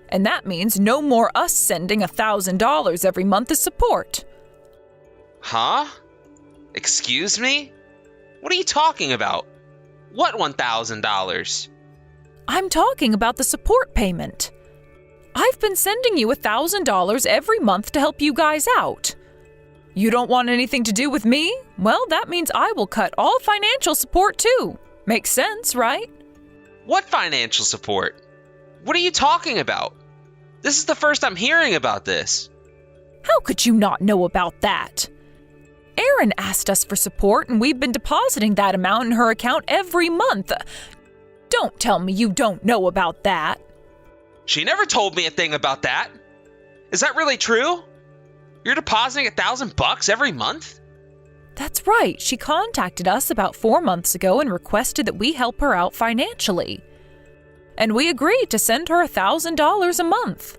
And that means no more us sending $1,000 every month as support. Huh? Excuse me? What are you talking about? What $1,000? I'm talking about the support payment. I've been sending you $1,000 every month to help you guys out. You don't want anything to do with me? Well, that means I will cut all financial support too. Makes sense, right? What financial support? What are you talking about? This is the first I'm hearing about this. How could you not know about that? Erin asked us for support, and we've been depositing that amount in her account every month. Don't tell me you don't know about that. She never told me a thing about that. Is that really true? You're depositing $1,000 every month? That's right. She contacted us about 4 months ago and requested that we help her out financially. And we agreed to send her $1,000 a month.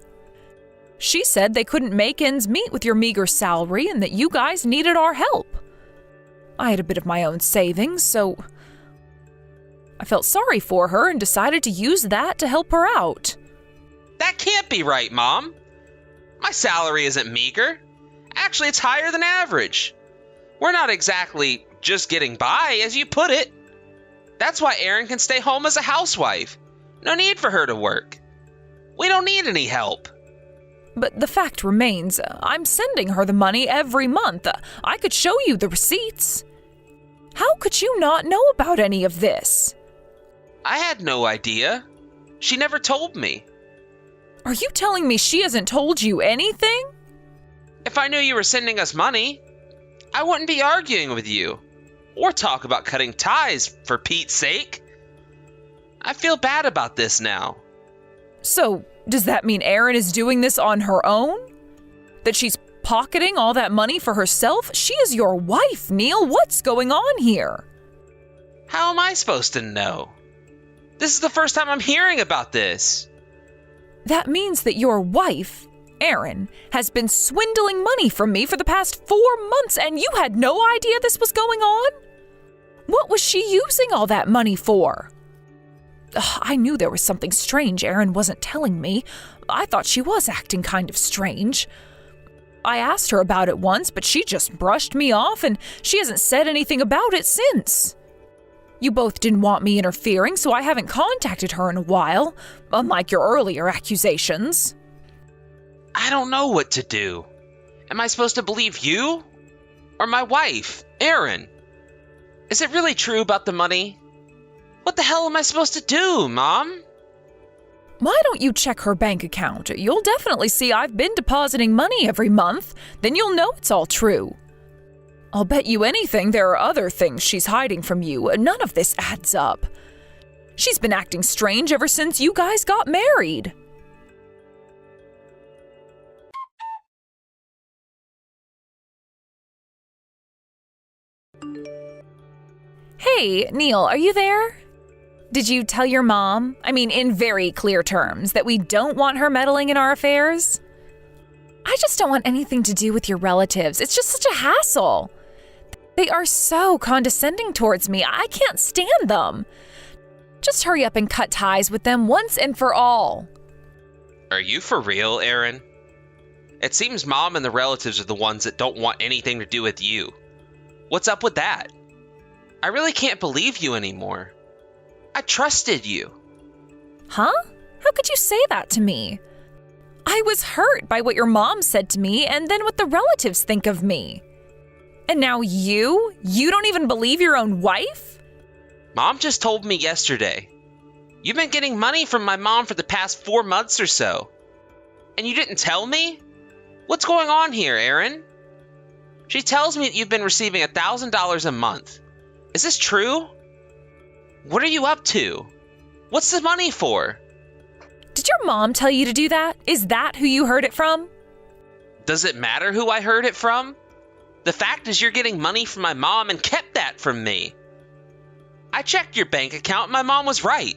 She said they couldn't make ends meet with your meager salary and that you guys needed our help. I had a bit of my own savings, so I felt sorry for her and decided to use that to help her out. That can't be right, Mom. My salary isn't meager. Actually, it's higher than average. We're not exactly just getting by, as you put it. That's why Erin can stay home as a housewife. No need for her to work. We don't need any help. But the fact remains, I'm sending her the money every month. I could show you the receipts. How could you not know about any of this? I had no idea. She never told me. Are you telling me she hasn't told you anything? If I knew you were sending us money, I wouldn't be arguing with you or talk about cutting ties, for Pete's sake. I feel bad about this now. So, does that mean Erin is doing this on her own? That she's pocketing all that money for herself? She is your wife, Neil. What's going on here? How am I supposed to know? This is the first time I'm hearing about this. That means that your wife, Erin, has been swindling money from me for the past 4 months, and you had no idea this was going on? What was she using all that money for? I knew there was something strange Erin wasn't telling me. I thought she was acting kind of strange. I asked her about it once, but she just brushed me off, and she hasn't said anything about it since. You both didn't want me interfering, so I haven't contacted her in a while, unlike your earlier accusations. I don't know what to do. Am I supposed to believe you? Or my wife, Erin? Is it really true about the money? What the hell am I supposed to do, Mom? Why don't you check her bank account? You'll definitely see I've been depositing money every month. Then you'll know it's all true. I'll bet you anything there are other things she's hiding from you. None of this adds up. She's been acting strange ever since you guys got married. Hey, Neil, are you there? Did you tell your mom, in very clear terms, that we don't want her meddling in our affairs? I just don't want anything to do with your relatives. It's just such a hassle. They are so condescending towards me. I can't stand them. Just hurry up and cut ties with them once and for all. Are you for real, Erin? It seems Mom and the relatives are the ones that don't want anything to do with you. What's up with that? I really can't believe you anymore. I trusted you. Huh? How could you say that to me? I was hurt by what your mom said to me and then what the relatives think of me. And now you don't even believe your own wife? Mom just told me yesterday. You've been getting money from my mom for the past 4 months or so. And you didn't tell me? What's going on here, Erin? She tells me that you've been receiving $1,000 a month. Is this true? What are you up to? What's the money for? Did your mom tell you to do that? Is that who you heard it from? Does it matter who I heard it from? The fact is you're getting money from my mom and kept that from me. I checked your bank account and my mom was right.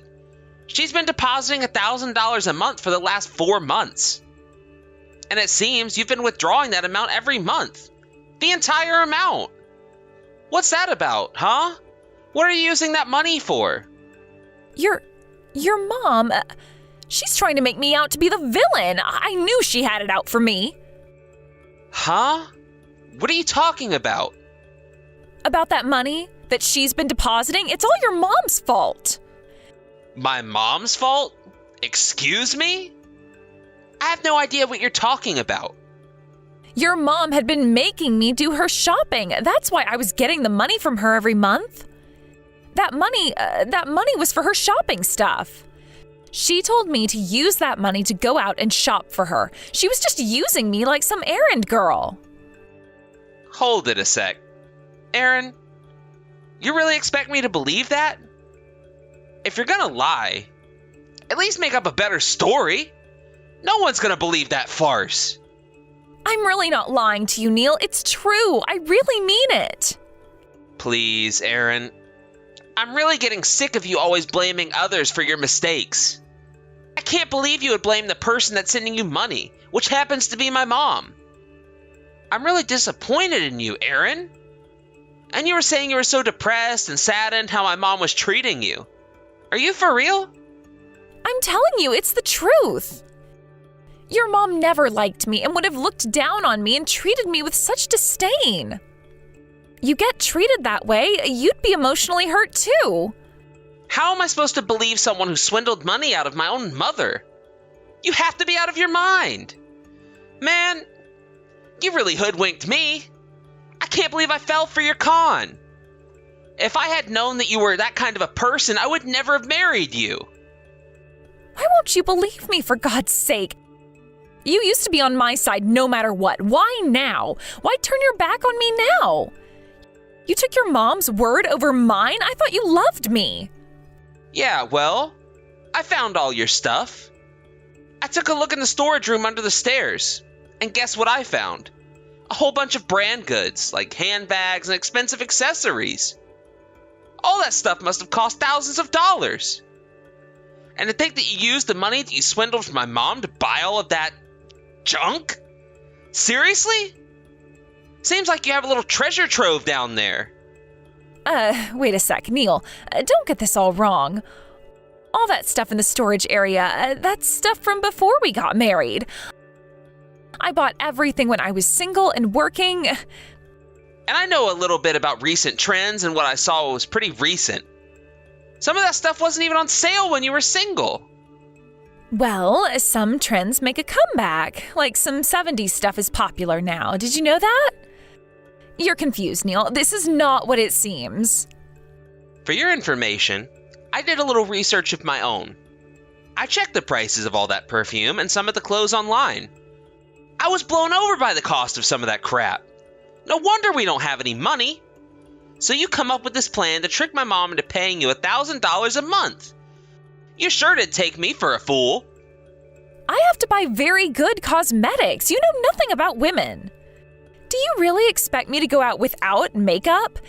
She's been depositing $1,000 a month for the last 4 months. And it seems you've been withdrawing that amount every month. The entire amount. What's that about, huh? What are you using that money for? Your mom, she's trying to make me out to be the villain. I knew she had it out for me. Huh? What are you talking about? About that money that she's been depositing? It's all your mom's fault. My mom's fault? Excuse me? I have no idea what you're talking about. Your mom had been making me do her shopping. That's why I was getting the money from her every month. That money was for her shopping stuff. She told me to use that money to go out and shop for her. She was just using me like some errand girl. Hold it a sec. Aaron, you really expect me to believe that? If you're gonna lie, at least make up a better story. No one's gonna believe that farce. I'm really not lying to you, Neil. It's true. I really mean it. Please, Aaron. I'm really getting sick of you always blaming others for your mistakes. I can't believe you would blame the person that's sending you money, which happens to be my mom. I'm really disappointed in you, Aaron. And you were saying you were so depressed and saddened how my mom was treating you. Are you for real? I'm telling you, it's the truth. Your mom never liked me and would have looked down on me and treated me with such disdain. You get treated that way, you'd be emotionally hurt too. How am I supposed to believe someone who swindled money out of my own mother? You have to be out of your mind. Man, you really hoodwinked me. I can't believe I fell for your con. If I had known that you were that kind of a person, I would never have married you. Why won't you believe me, for God's sake? You used to be on my side no matter what. Why now? Why turn your back on me now? You took your mom's word over mine? I thought you loved me. Yeah, well, I found all your stuff. I took a look in the storage room under the stairs, and guess what I found? A whole bunch of brand goods, like handbags and expensive accessories. All that stuff must have cost thousands of dollars. And to think that you used the money that you swindled from my mom to buy all of that junk? Seriously? Seems like you have a little treasure trove down there. Wait a sec, Neil. Don't get this all wrong. All that stuff in the storage area, that's stuff from before we got married. I bought everything when I was single and working. And I know a little bit about recent trends, and what I saw was pretty recent. Some of that stuff wasn't even on sale when you were single. Well, some trends make a comeback. Like some 70s stuff is popular now. Did you know that? You're confused, Neil. This is not what it seems. For your information, I did a little research of my own. I checked the prices of all that perfume and some of the clothes online. I was blown over by the cost of some of that crap. No wonder we don't have any money. So you come up with this plan to trick my mom into paying you $1,000 a month. You sure did take me for a fool. I have to buy very good cosmetics. You know nothing about women. Do you really expect me to go out without makeup?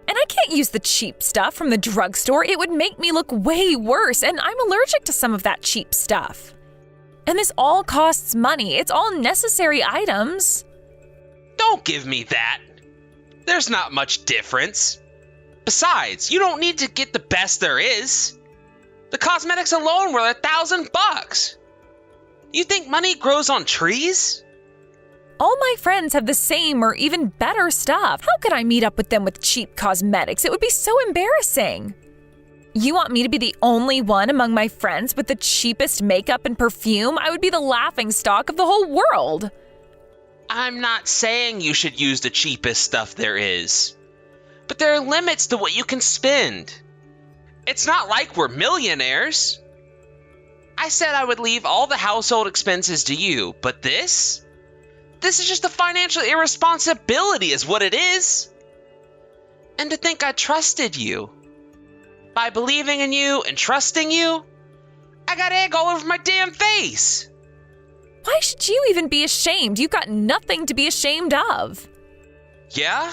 And I can't use the cheap stuff from the drugstore. It would make me look way worse, and I'm allergic to some of that cheap stuff. And this all costs money. It's all necessary items. Don't give me that. There's not much difference. Besides, you don't need to get the best there is. The cosmetics alone were $1,000. You think money grows on trees? All my friends have the same or even better stuff. How could I meet up with them with cheap cosmetics? It would be so embarrassing. You want me to be the only one among my friends with the cheapest makeup and perfume? I would be the laughingstock of the whole world. I'm not saying you should use the cheapest stuff there is. But there are limits to what you can spend. It's not like we're millionaires. I said I would leave all the household expenses to you, but this is just a financial irresponsibility is what it is. And to think I trusted you. By believing in you and trusting you, I got egg all over my damn face. Why should you even be ashamed? You've got nothing to be ashamed of. Yeah?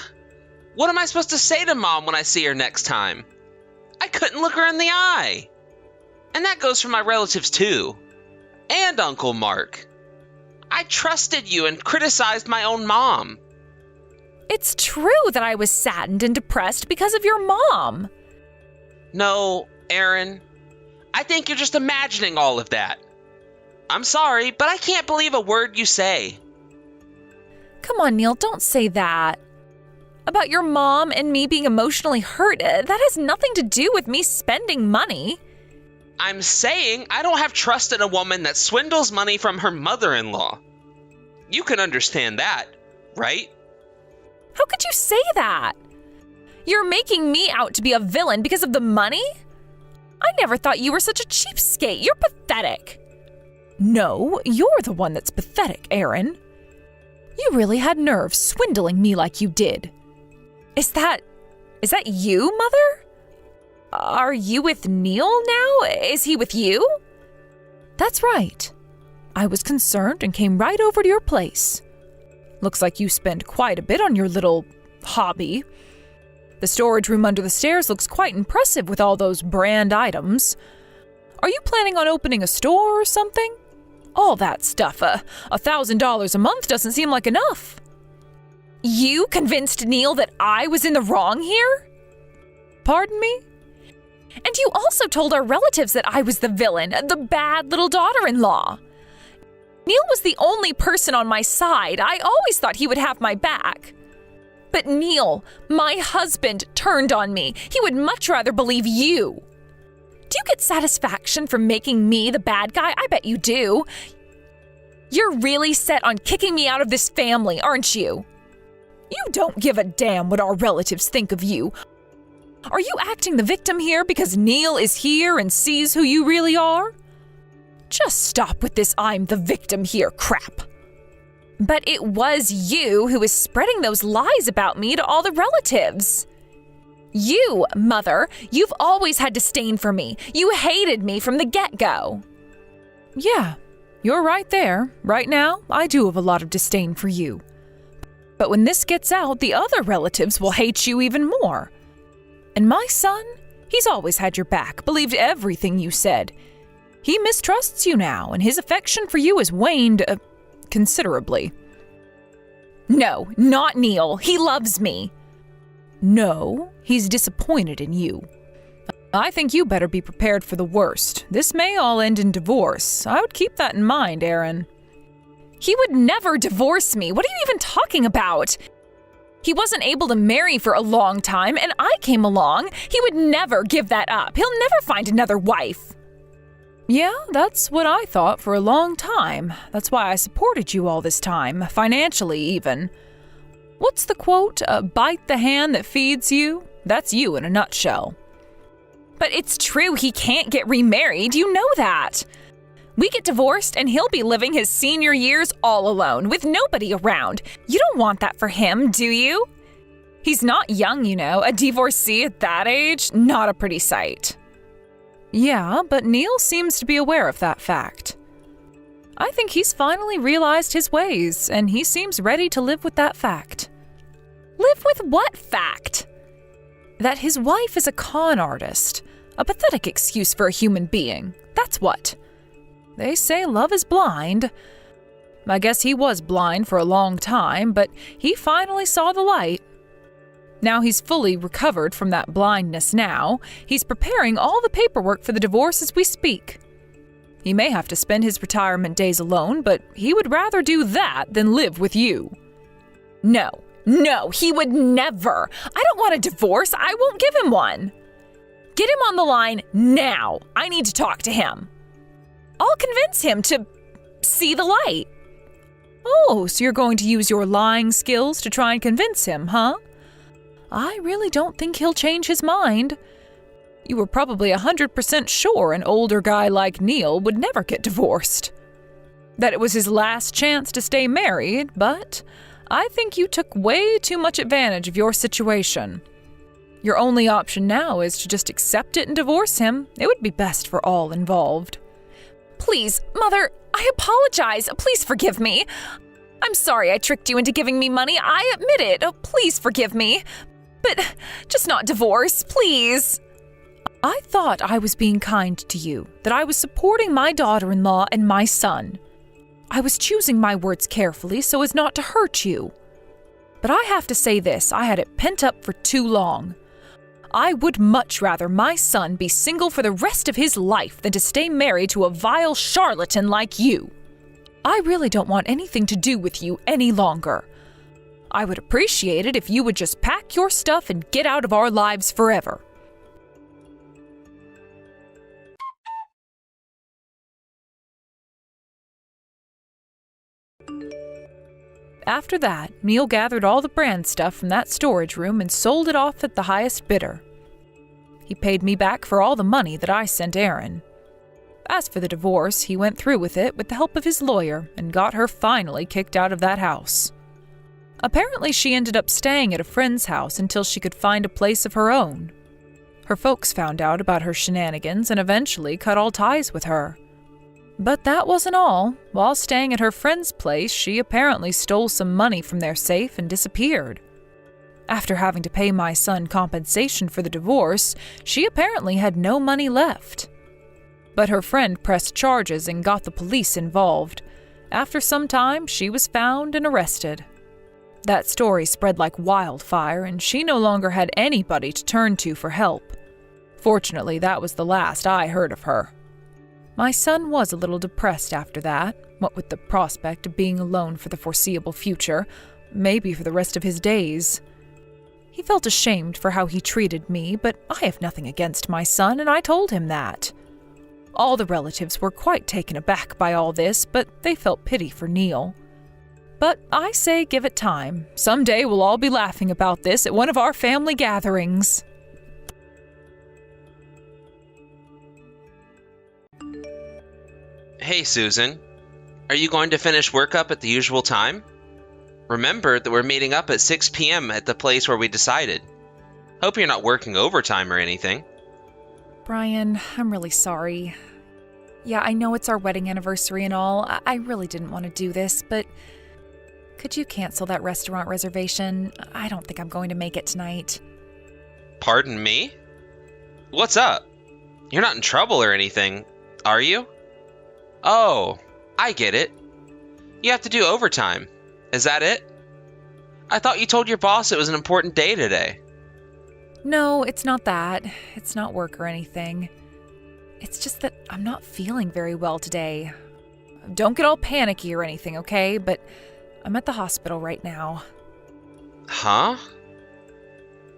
What am I supposed to say to Mom when I see her next time? I couldn't look her in the eye. And that goes for my relatives too. And Uncle Mark. I trusted you and criticized my own mom. It's true that I was saddened and depressed because of your mom. No, Aaron. I think you're just imagining all of that. I'm sorry, but I can't believe a word you say. Come on, Neil, don't say that. About your mom and me being emotionally hurt, that has nothing to do with me spending money. I'm saying I don't have trust in a woman that swindles money from her mother-in-law. You can understand that, right? How could you say that? You're making me out to be a villain because of the money? I never thought you were such a cheapskate. You're pathetic. No, you're the one that's pathetic, Aaron. You really had nerve swindling me like you did. Is that you, Mother? Are you with Neil now? Is he with you? That's right. I was concerned and came right over to your place. Looks like you spend quite a bit on your little hobby. The storage room under the stairs looks quite impressive with all those brand items. Are you planning on opening a store or something? All that stuff, $1,000 a month doesn't seem like enough. You convinced Neil that I was in the wrong here? Pardon me? And you also told our relatives that I was the villain, the bad little daughter-in-law. Neil was the only person on my side. I always thought he would have my back. But Neil, my husband, turned on me. He would much rather believe you. Do you get satisfaction from making me the bad guy? I bet you do. You're really set on kicking me out of this family, aren't you? You don't give a damn what our relatives think of you. Are you acting the victim here because Neil is here and sees who you really are? Just stop with this I'm the victim here crap. But it was you who was spreading those lies about me to all the relatives. You, Mother, you've always had disdain for me. You hated me from the get-go. Yeah, you're right there. Right now, I do have a lot of disdain for you. But when this gets out, the other relatives will hate you even more. And my son, he's always had your back, believed everything you said. He mistrusts you now, and his affection for you has waned considerably. No, not Neil. He loves me. No, he's disappointed in you. I think you better be prepared for the worst. This may all end in divorce. I would keep that in mind, Aaron. He would never divorce me. What are you even talking about? He wasn't able to marry for a long time, and I came along. He would never give that up. He'll never find another wife. Yeah, that's what I thought for a long time. That's why I supported you all this time, financially even. What's the quote? Bite the hand that feeds you? That's you in a nutshell. But it's true, he can't get remarried. You know that. We get divorced and he'll be living his senior years all alone, with nobody around. You don't want that for him, do you? He's not young, you know. A divorcee at that age, not a pretty sight. Yeah, but Neil seems to be aware of that fact. I think he's finally realized his ways, and he seems ready to live with that fact. Live with what fact? That his wife is a con artist. A pathetic excuse for a human being. That's what. They say love is blind. I guess he was blind for a long time, but he finally saw the light. Now he's fully recovered from that blindness now. He's preparing all the paperwork for the divorce as we speak. He may have to spend his retirement days alone, but he would rather do that than live with you. No, he would never. I don't want a divorce. I won't give him one. Get him on the line now. I need to talk to him. I'll convince him to see the light. Oh, so you're going to use your lying skills to try and convince him, huh? I really don't think he'll change his mind. You were probably 100% sure an older guy like Neil would never get divorced. That it was his last chance to stay married, but I think you took way too much advantage of your situation. Your only option now is to just accept it and divorce him. It would be best for all involved. Please, Mother, I apologize. Please forgive me. I'm sorry I tricked you into giving me money. I admit it. Oh, please forgive me. But just not divorce, please. I thought I was being kind to you, that I was supporting my daughter-in-law and my son. I was choosing my words carefully so as not to hurt you. But I have to say this, I had it pent up for too long. I would much rather my son be single for the rest of his life than to stay married to a vile charlatan like you. I really don't want anything to do with you any longer. I would appreciate it if you would just pack your stuff and get out of our lives forever. After that, Neil gathered all the brand stuff from that storage room and sold it off at the highest bidder. He paid me back for all the money that I sent Aaron. As for the divorce, he went through with it with the help of his lawyer and got her finally kicked out of that house. Apparently, she ended up staying at a friend's house until she could find a place of her own. Her folks found out about her shenanigans and eventually cut all ties with her. But that wasn't all. While staying at her friend's place, she apparently stole some money from their safe and disappeared. After having to pay my son compensation for the divorce, she apparently had no money left. But her friend pressed charges and got the police involved. After some time, she was found and arrested. That story spread like wildfire, and she no longer had anybody to turn to for help. Fortunately, that was the last I heard of her. My son was a little depressed after that, what with the prospect of being alone for the foreseeable future, maybe for the rest of his days. He felt ashamed for how he treated me, but I have nothing against my son, and I told him that. All the relatives were quite taken aback by all this, but they felt pity for Neil. But I say give it time. Someday we'll all be laughing about this at one of our family gatherings. Hey, Susan. Are you going to finish work up at the usual time? Remember that we're meeting up at 6 p.m. at the place where we decided. Hope you're not working overtime or anything. Brian, I'm really sorry. Yeah, I know it's our wedding anniversary and all. I really didn't want to do this, but could you cancel that restaurant reservation? I don't think I'm going to make it tonight. Pardon me? What's up? You're not in trouble or anything, are you? Oh, I get it. You have to do overtime. Is that it? I thought you told your boss it was an important day today. No, it's not that. It's not work or anything. It's just that I'm not feeling very well today. Don't get all panicky or anything, okay? But I'm at the hospital right now. Huh?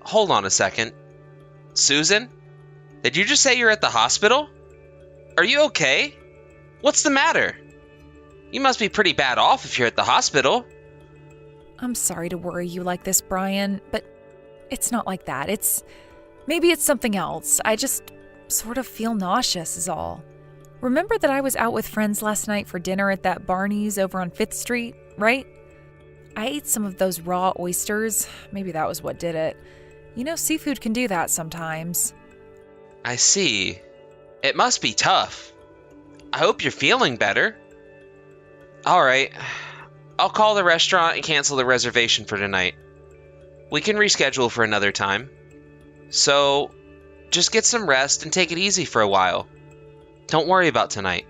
Hold on a second. Susan? Did you just say you're at the hospital? Are you okay? What's the matter? You must be pretty bad off if you're at the hospital. I'm sorry to worry you like this, Brian, but it's not like that. Maybe it's something else. I just sort of feel nauseous is all. Remember that I was out with friends last night for dinner at that Barney's over on 5th Street, right? I ate some of those raw oysters. Maybe that was what did it. You know, seafood can do that sometimes. I see. It must be tough. I hope you're feeling better. All right. I'll call the restaurant and cancel the reservation for tonight. We can reschedule for another time. So, just get some rest and take it easy for a while. Don't worry about tonight.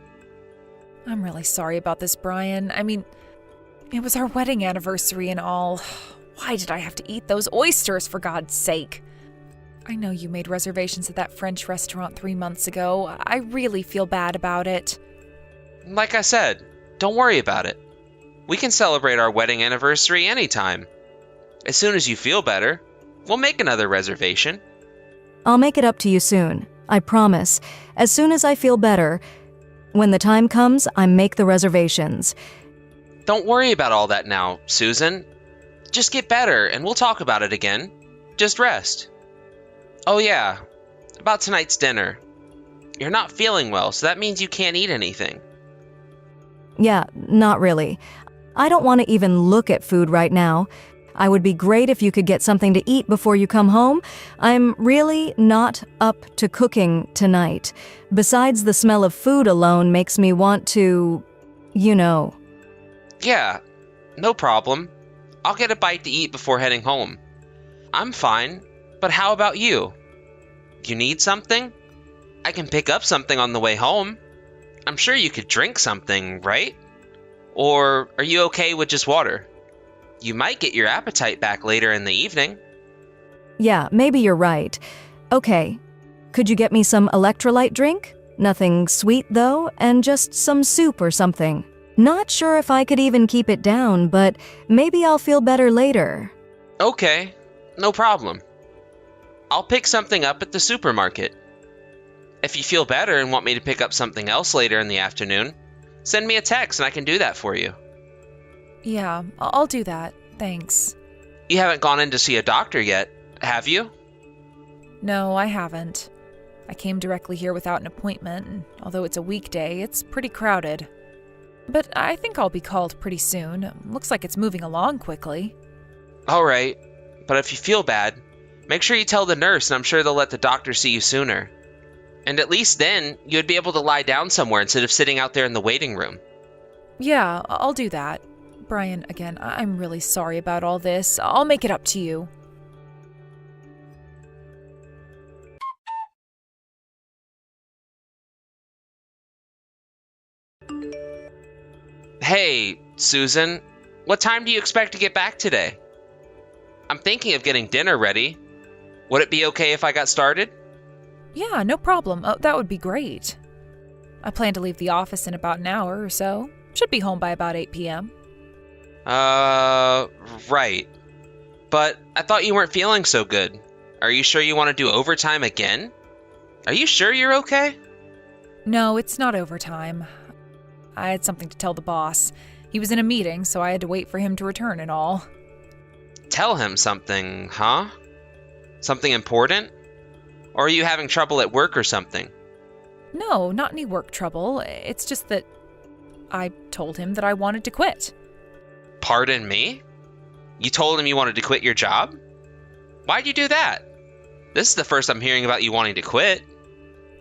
I'm really sorry about this, Brian. I mean, it was our wedding anniversary and all. Why did I have to eat those oysters, for God's sake? I know you made reservations at that French restaurant 3 months ago. I really feel bad about it. Like I said, don't worry about it. We can celebrate our wedding anniversary anytime. As soon as you feel better, we'll make another reservation. I'll make it up to you soon. I promise. As soon as I feel better. When the time comes, I make the reservations. Don't worry about all that now, Susan. Just get better and we'll talk about it again. Just rest. Oh yeah, about tonight's dinner. You're not feeling well, so that means you can't eat anything. Yeah, not really. I don't want to even look at food right now. I would be great if you could get something to eat before you come home. I'm really not up to cooking tonight. Besides, the smell of food alone makes me want to, you know. Yeah, no problem. I'll get a bite to eat before heading home. I'm fine, but how about you? You need something? I can pick up something on the way home. I'm sure you could drink something, right? Or are you okay with just water? You might get your appetite back later in the evening. Yeah, maybe you're right. Okay. Could you get me some electrolyte drink? Nothing sweet, though, and just some soup or something. Not sure if I could even keep it down, but maybe I'll feel better later. Okay, no problem. I'll pick something up at the supermarket. If you feel better and want me to pick up something else later in the afternoon, send me a text and I can do that for you. Yeah, I'll do that. Thanks. You haven't gone in to see a doctor yet, have you? No, I haven't. I came directly here without an appointment, and although it's a weekday, it's pretty crowded. But I think I'll be called pretty soon. Looks like it's moving along quickly. All right, but if you feel bad, make sure you tell the nurse, and I'm sure they'll let the doctor see you sooner. And at least then, you'd be able to lie down somewhere instead of sitting out there in the waiting room. Yeah, I'll do that. Brian, again, I'm really sorry about all this. I'll make it up to you. Hey, Susan, what time do you expect to get back today? I'm thinking of getting dinner ready. Would it be okay if I got started? Yeah, no problem. That would be great. I plan to leave the office in about an hour or so. Should be home by about 8 p.m. Right. But I thought you weren't feeling so good. Are you sure you want to do overtime again? Are you sure you're okay? No, it's not overtime. I had something to tell the boss. He was in a meeting, so I had to wait for him to return and all. Tell him something, huh? Something important? Or are you having trouble at work or something? No, not any work trouble. It's just that I told him that I wanted to quit. Pardon me? You told him you wanted to quit your job? Why'd you do that? This is the first I'm hearing about you wanting to quit.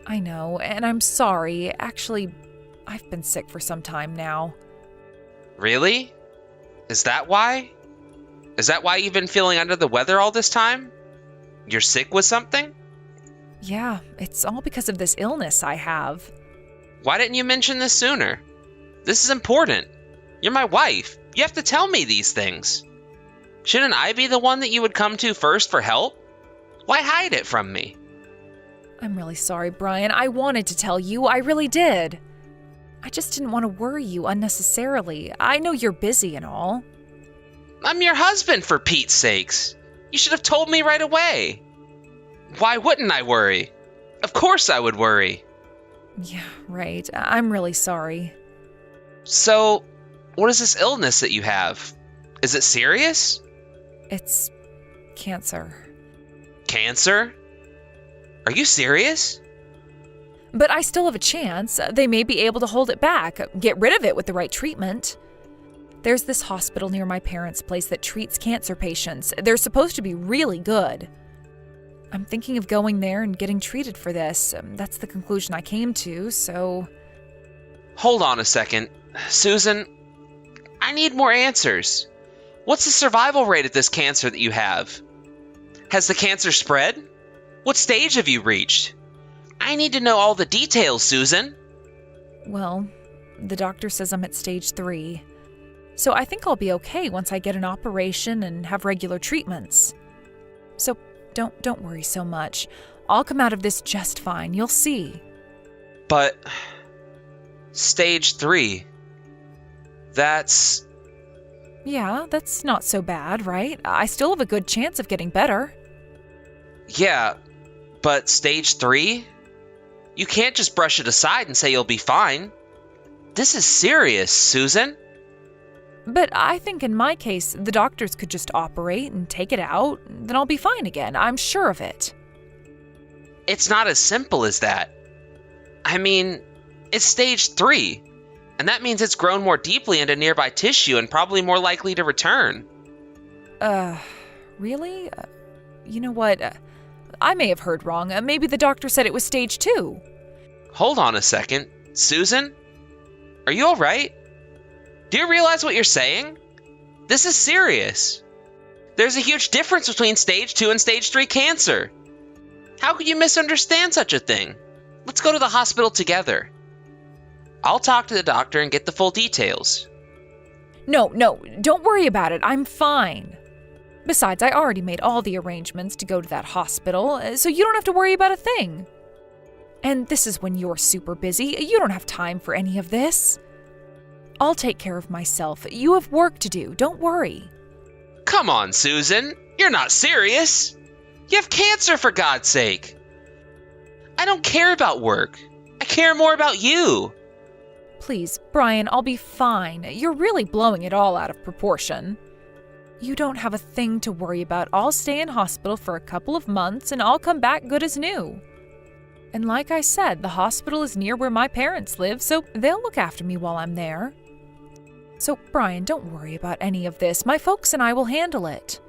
I know, and I'm sorry. Actually, I've been sick for some time now. Really? Is that why? Is that why you've been feeling under the weather all this time? You're sick with something? Yeah, it's all because of this illness I have. Why didn't you mention this sooner? This is important. You're my wife. You have to tell me these things. Shouldn't I be the one that you would come to first for help? Why hide it from me? I'm really sorry, Brian. I wanted to tell you. I really did. I just didn't want to worry you unnecessarily. I know you're busy and all. I'm your husband, for Pete's sakes. You should have told me right away. Why wouldn't I worry? Of course I would worry. Yeah, right. I'm really sorry. So, what is this illness that you have? Is it serious? It's cancer. Cancer? Are you serious? But I still have a chance. They may be able to hold it back, get rid of it with the right treatment. There's this hospital near my parents' place that treats cancer patients. They're supposed to be really good. I'm thinking of going there and getting treated for this. That's the conclusion I came to, so... Hold on a second. Susan, I need more answers. What's the survival rate of this cancer that you have? Has the cancer spread? What stage have you reached? I need to know all the details, Susan. Well, the doctor says I'm at stage 3. So I think I'll be okay once I get an operation and have regular treatments. So don't worry so much. I'll come out of this just fine, you'll see. But stage 3, that's... Yeah, that's not so bad, right? I still have a good chance of getting better. Yeah, but stage 3? You can't just brush it aside and say you'll be fine. This is serious, Susan. But I think in my case, the doctors could just operate and take it out, then I'll be fine again. I'm sure of it. It's not as simple as that. I mean, it's stage 3, and that means it's grown more deeply into nearby tissue and probably more likely to return. Really? You know what? I may have heard wrong. Maybe the doctor said it was stage 2. Hold on a second. Susan? Are you alright? Do you realize what you're saying? This is serious. There's a huge difference between stage 2 and stage 3 cancer. How could you misunderstand such a thing? Let's go to the hospital together. I'll talk to the doctor and get the full details. No, don't worry about it. I'm fine. Besides, I already made all the arrangements to go to that hospital, so you don't have to worry about a thing. And this is when you're super busy. You don't have time for any of this. I'll take care of myself. You have work to do. Don't worry. Come on, Susan. You're not serious. You have cancer, for God's sake. I don't care about work. I care more about you. Please, Brian, I'll be fine. You're really blowing it all out of proportion. You don't have a thing to worry about. I'll stay in hospital for a couple of months and I'll come back good as new. And like I said, the hospital is near where my parents live, so they'll look after me while I'm there. So, Brian, don't worry about any of this. My folks and I will handle it.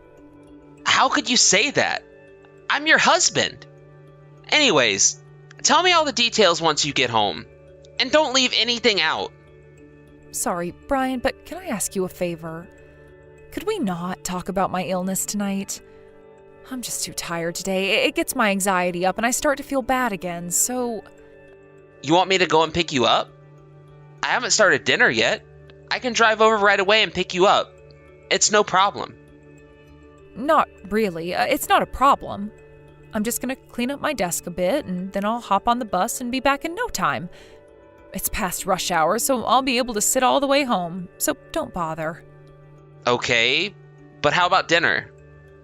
How could you say that? I'm your husband. Anyways, tell me all the details once you get home. And don't leave anything out. Sorry, Brian, but can I ask you a favor? Could we not talk about my illness tonight? I'm just too tired today. It gets my anxiety up and I start to feel bad again, so... You want me to go and pick you up? I haven't started dinner yet. I can drive over right away and pick you up. It's no problem. Not really. It's not a problem. I'm just gonna clean up my desk a bit and then I'll hop on the bus and be back in no time. It's past rush hour, so I'll be able to sit all the way home, so don't bother. Okay, but how about dinner?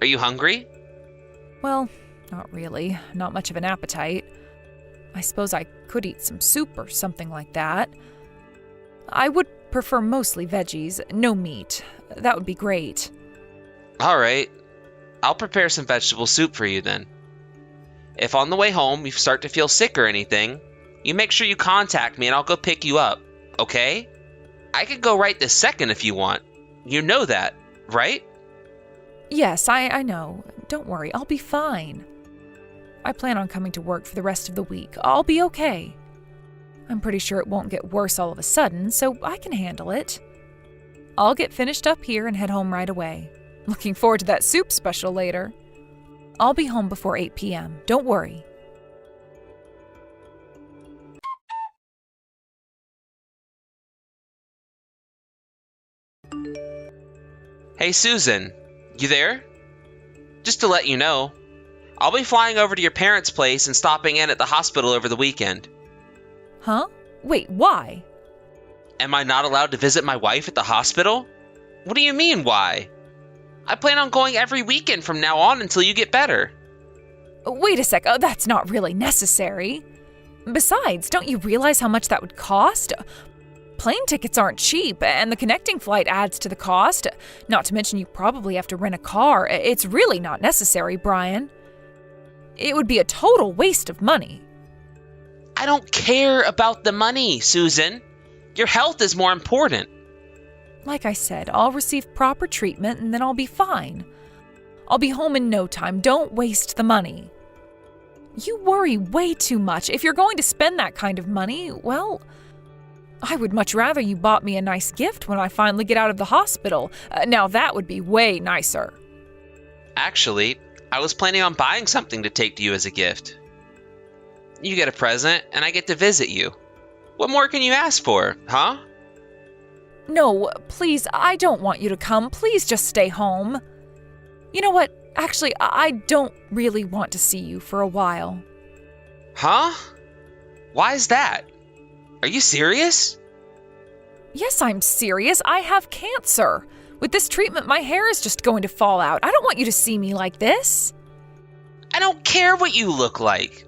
Are you hungry? Well, not really. Not much of an appetite. I suppose I could eat some soup or something like that. I would prefer mostly veggies, no meat. That would be great. All right, I'll prepare some vegetable soup for you then. If on the way home you start to feel sick or anything, you make sure you contact me and I'll go pick you up, okay? I could go right this second if you want. You know that, right? Yes, I know. Don't worry, I'll be fine. I plan on coming to work for the rest of the week. I'll be okay. I'm pretty sure it won't get worse all of a sudden, so I can handle it. I'll get finished up here and head home right away. Looking forward to that soup special later. I'll be home before 8 p.m. Don't worry. Hey Susan, you there? Just to let you know, I'll be flying over to your parents' place and stopping in at the hospital over the weekend. Huh? Wait, why? Am I not allowed to visit my wife at the hospital? What do you mean, why? I plan on going every weekend from now on until you get better. Wait a sec, that's not really necessary. Besides, don't you realize how much that would cost? Plane tickets aren't cheap, and the connecting flight adds to the cost. Not to mention you probably have to rent a car. It's really not necessary, Brian. It would be a total waste of money. I don't care about the money, Susan. Your health is more important. Like I said, I'll receive proper treatment and then I'll be fine. I'll be home in no time. Don't waste the money. You worry way too much. If you're going to spend that kind of money, well, I would much rather you bought me a nice gift when I finally get out of the hospital. Now that would be way nicer. Actually, I was planning on buying something to take to you as a gift. You get a present, and I get to visit you. What more can you ask for, huh? No, please, I don't want you to come. Please just stay home. You know what? Actually, I don't really want to see you for a while. Huh? Why is that? Are you serious? Yes, I'm serious. I have cancer. With this treatment, my hair is just going to fall out. I don't want you to see me like this. I don't care what you look like.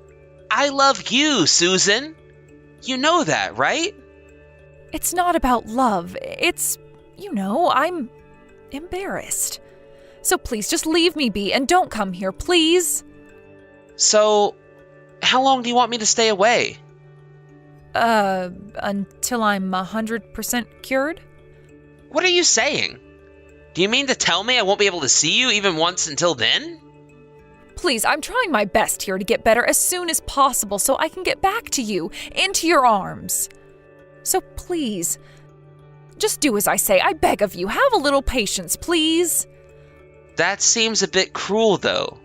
I love you, Susan. You know that, right? It's not about love. It's, I'm embarrassed. So please, just leave me be and don't come here, please. So, how long do you want me to stay away? Until I'm 100% cured? What are you saying? Do you mean to tell me I won't be able to see you even once until then? Please, I'm trying my best here to get better as soon as possible so I can get back to you, into your arms. So please, just do as I say. I beg of you, have a little patience, please. That seems a bit cruel, though.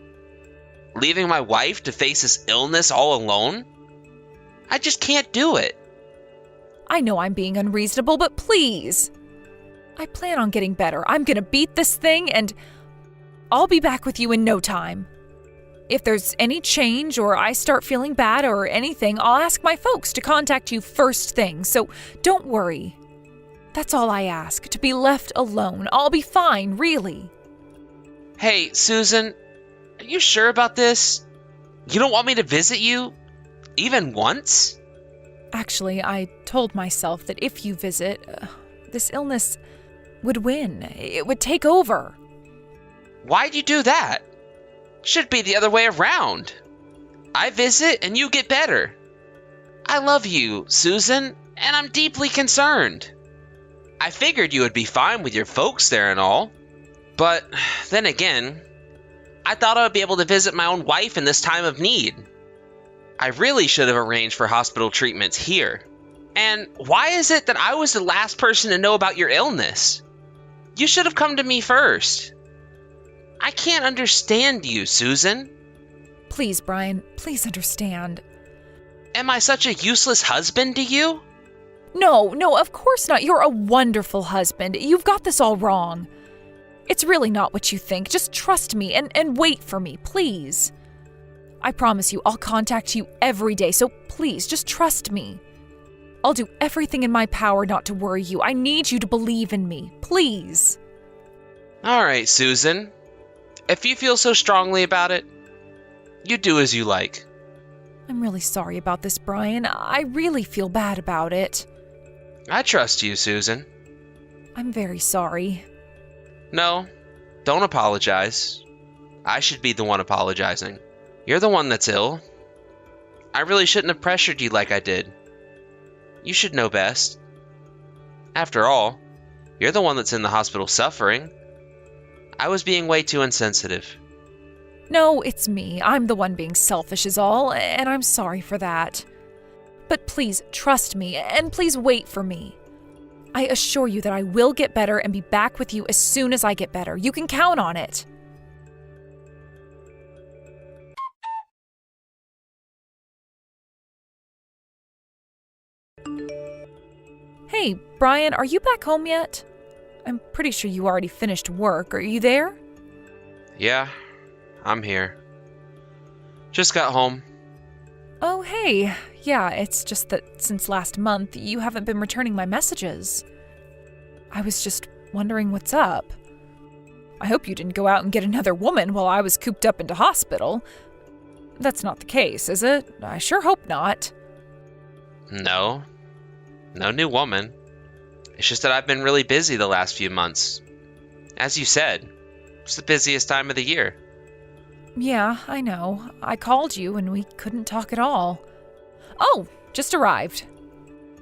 Leaving my wife to face this illness all alone? I just can't do it. I know I'm being unreasonable, but please. I plan on getting better. I'm gonna beat this thing and I'll be back with you in no time. If there's any change or I start feeling bad or anything, I'll ask my folks to contact you first thing, so don't worry. That's all I ask, to be left alone. I'll be fine, really. Hey, Susan, are you sure about this? You don't want me to visit you? Even once? Actually, I told myself that if you visit, this illness would win. It would take over. Why'd you do that? Should be the other way around. I visit and you get better. I love you, Susan, and I'm deeply concerned. I figured you would be fine with your folks there and all. But then again, I thought I would be able to visit my own wife in this time of need. I really should have arranged for hospital treatments here. And why is it that I was the last person to know about your illness? You should have come to me first. I can't understand you, Susan. Please, Brian, please understand. Am I such a useless husband to you? No, of course not. You're a wonderful husband. You've got this all wrong. It's really not what you think. Just trust me and wait for me, please. I promise you, I'll contact you every day, so please, just trust me. I'll do everything in my power not to worry you. I need you to believe in me, please. All right, Susan. If you feel so strongly about it, you do as you like. I'm really sorry about this, Brian. I really feel bad about it. I trust you, Susan. I'm very sorry. No, don't apologize. I should be the one apologizing. You're the one that's ill. I really shouldn't have pressured you like I did. You should know best. After all, you're the one that's in the hospital suffering. I was being way too insensitive. No, it's me. I'm the one being selfish is all, and I'm sorry for that. But please trust me, and please wait for me. I assure you that I will get better and be back with you as soon as I get better. You can count on it. Hey, Brian, are you back home yet? I'm pretty sure you already finished work. Are you there? Yeah, I'm here. Just got home. Oh, hey. Yeah, it's just that since last month, you haven't been returning my messages. I was just wondering what's up. I hope you didn't go out and get another woman while I was cooped up into hospital. That's not the case, is it? I sure hope not. No new woman. It's just that I've been really busy the last few months. As you said, it's the busiest time of the year. Yeah, I know. I called you and we couldn't talk at all. Oh, just arrived.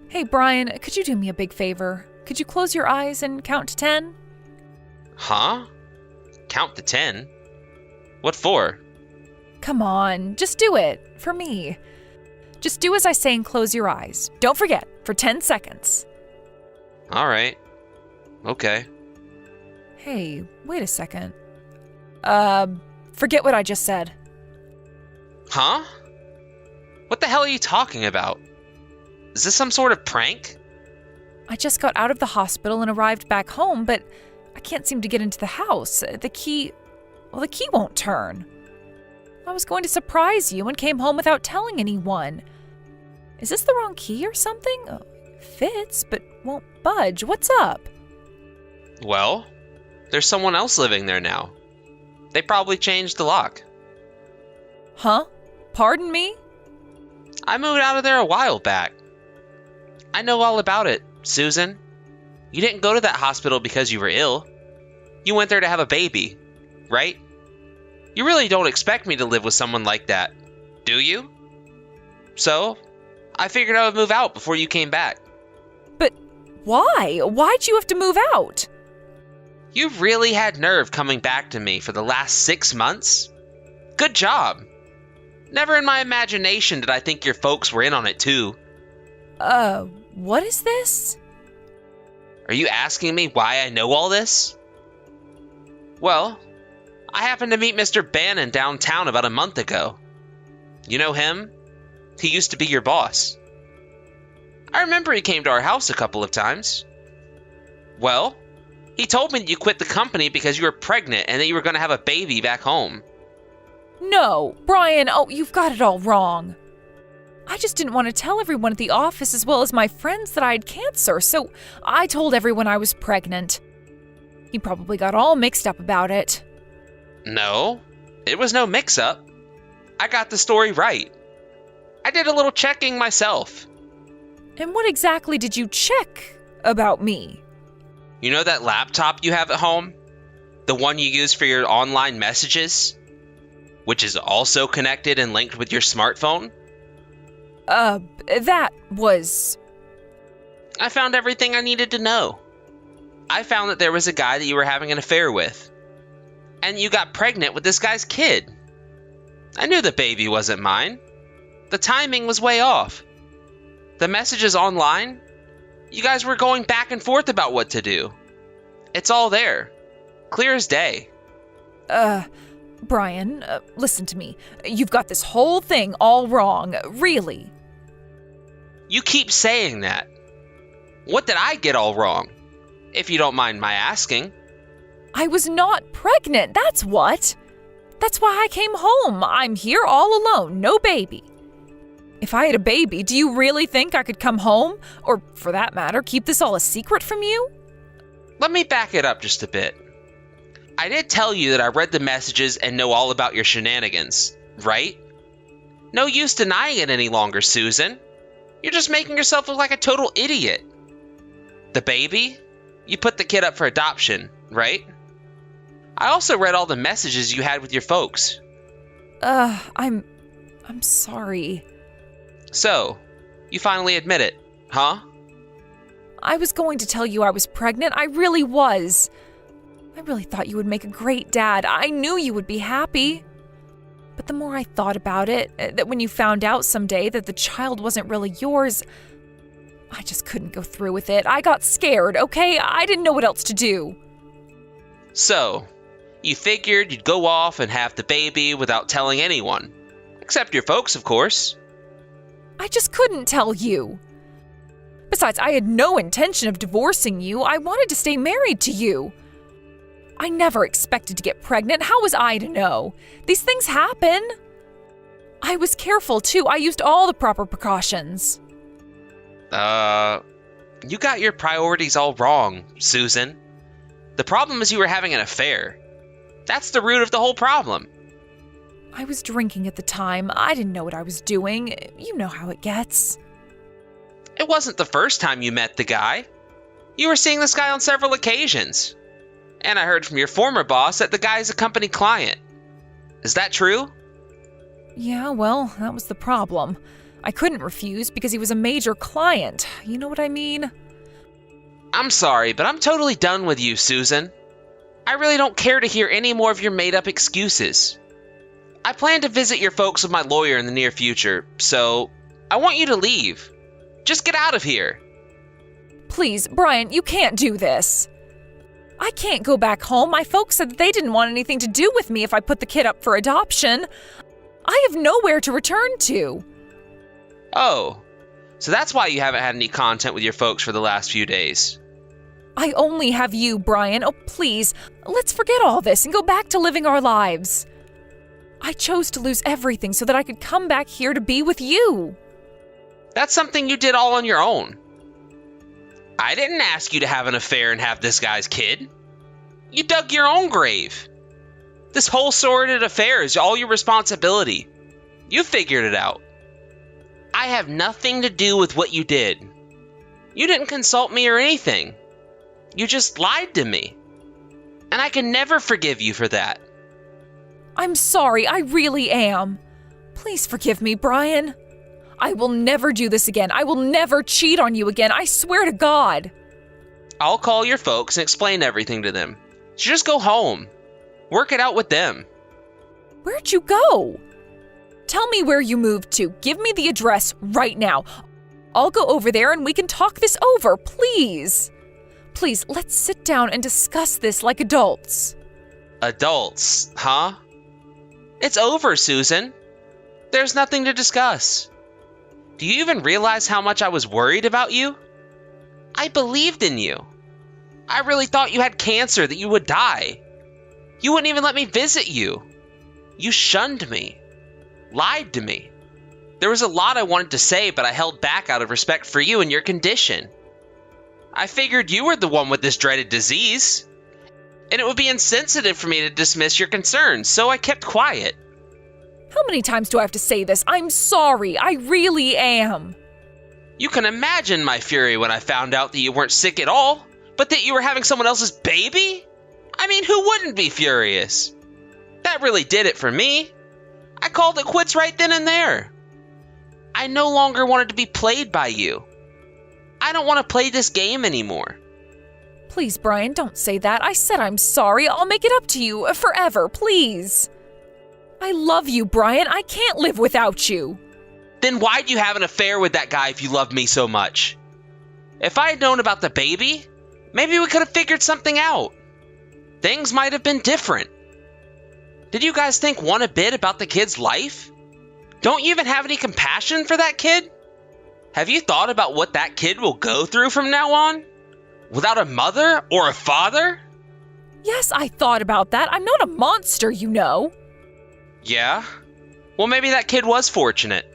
Hey, Brian, could you do me a big favor? Could you close your eyes and count to 10? Huh? Count to 10? What for? Come on, just do it. For me. Just do as I say and close your eyes. Don't forget, for 10 seconds. All right. Okay. Hey, wait a second. Forget what I just said. Huh? What the hell are you talking about? Is this some sort of prank? I just got out of the hospital and arrived back home, but I can't seem to get into the house. The key won't turn. I was going to surprise you and came home without telling anyone. Is this the wrong key or something? Fits, but won't budge. What's up? Well, there's someone else living there now. They probably changed the lock. Huh? Pardon me? I moved out of there a while back. I know all about it, Susan. You didn't go to that hospital because you were ill. You went there to have a baby, right? You really don't expect me to live with someone like that, do you? So, I figured I would move out before you came back. But why? Why'd you have to move out? You really had nerve coming back to me for the last 6 months? Good job. Never in my imagination did I think your folks were in on it too. What is this? Are you asking me why I know all this? Well, I happened to meet Mr. Bannon downtown about a month ago. You know him? He used to be your boss. I remember he came to our house a couple of times. Well, he told me that you quit the company because you were pregnant and that you were going to have a baby back home. No, Brian, you've got it all wrong. I just didn't want to tell everyone at the office as well as my friends that I had cancer, so I told everyone I was pregnant. He probably got all mixed up about it. No, it was no mix-up. I got the story right. I did a little checking myself. And what exactly did you check about me? You know that laptop you have at home? The one you use for your online messages? Which is also connected and linked with your smartphone? That was... I found everything I needed to know. I found that there was a guy that you were having an affair with. And you got pregnant with this guy's kid. I knew the baby wasn't mine. The timing was way off. The messages online, you guys were going back and forth about what to do. It's all there. Clear as day. Brian, listen to me. You've got this whole thing all wrong, really. You keep saying that. What did I get all wrong? If you don't mind my asking. I was not pregnant, that's what. That's why I came home. I'm here all alone, no baby. If I had a baby, do you really think I could come home? Or, for that matter, keep this all a secret from you? Let me back it up just a bit. I did tell you that I read the messages and know all about your shenanigans, right? No use denying it any longer, Susan. You're just making yourself look like a total idiot. The baby? You put the kid up for adoption, right? I also read all the messages you had with your folks. I'm sorry. So, you finally admit it, huh? I was going to tell you I was pregnant. I really was. I really thought you would make a great dad. I knew you would be happy. But the more I thought about it, that when you found out someday that the child wasn't really yours, I just couldn't go through with it. I got scared, okay? I didn't know what else to do. So, you figured you'd go off and have the baby without telling anyone. Except your folks, of course. I just couldn't tell you. Besides, I had no intention of divorcing you. I wanted to stay married to you. I never expected to get pregnant. How was I to know? These things happen. I was careful, too. I used all the proper precautions. You got your priorities all wrong, Susan. The problem is you were having an affair. That's the root of the whole problem. I was drinking at the time. I didn't know what I was doing. You know how it gets. It wasn't the first time you met the guy. You were seeing this guy on several occasions. And I heard from your former boss that the guy's a company client. Is that true? Yeah, well, that was the problem. I couldn't refuse because he was a major client. You know what I mean? I'm sorry, but I'm totally done with you, Susan. I really don't care to hear any more of your made-up excuses. I plan to visit your folks with my lawyer in the near future, so I want you to leave. Just get out of here. Please, Brian, you can't do this. I can't go back home. My folks said that they didn't want anything to do with me if I put the kid up for adoption. I have nowhere to return to. Oh, so that's why you haven't had any contact with your folks for the last few days. I only have you, Brian. Oh, please, let's forget all this and go back to living our lives. I chose to lose everything so that I could come back here to be with you. That's something you did all on your own. I didn't ask you to have an affair and have this guy's kid. You dug your own grave. This whole sordid affair is all your responsibility. You figured it out. I have nothing to do with what you did. You didn't consult me or anything. You just lied to me. And I can never forgive you for that. I'm sorry, I really am. Please forgive me, Brian. I will never do this again. I will never cheat on you again. I swear to God. I'll call your folks and explain everything to them. So just go home. Work it out with them. Where'd you go? Tell me where you moved to. Give me the address right now. I'll go over there and we can talk this over, please. Please, let's sit down and discuss this like adults. Adults, huh? It's over, Susan. There's nothing to discuss. Do you even realize how much I was worried about you? I believed in you. I really thought you had cancer, that you would die. You wouldn't even let me visit you. You shunned me. Lied to me. There was a lot I wanted to say, but I held back out of respect for you and your condition. I figured you were the one with this dreaded disease, and it would be insensitive for me to dismiss your concerns, so I kept quiet. How many times do I have to say this? I'm sorry. I really am. You can imagine my fury when I found out that you weren't sick at all, but that you were having someone else's baby? I mean, who wouldn't be furious? That really did it for me. I called it quits right then and there. I no longer wanted to be played by you. I don't want to play this game anymore. Please, Brian, don't say that. I said I'm sorry. I'll make it up to you forever, please. I love you, Brian. I can't live without you. Then why'd you have an affair with that guy if you loved me so much? If I had known about the baby, maybe we could have figured something out. Things might have been different. Did you guys think one a bit about the kid's life? Don't you even have any compassion for that kid? Have you thought about what that kid will go through from now on? Without a mother or a father? Yes, I thought about that. I'm not a monster, you know. Yeah? Well, maybe that kid was fortunate.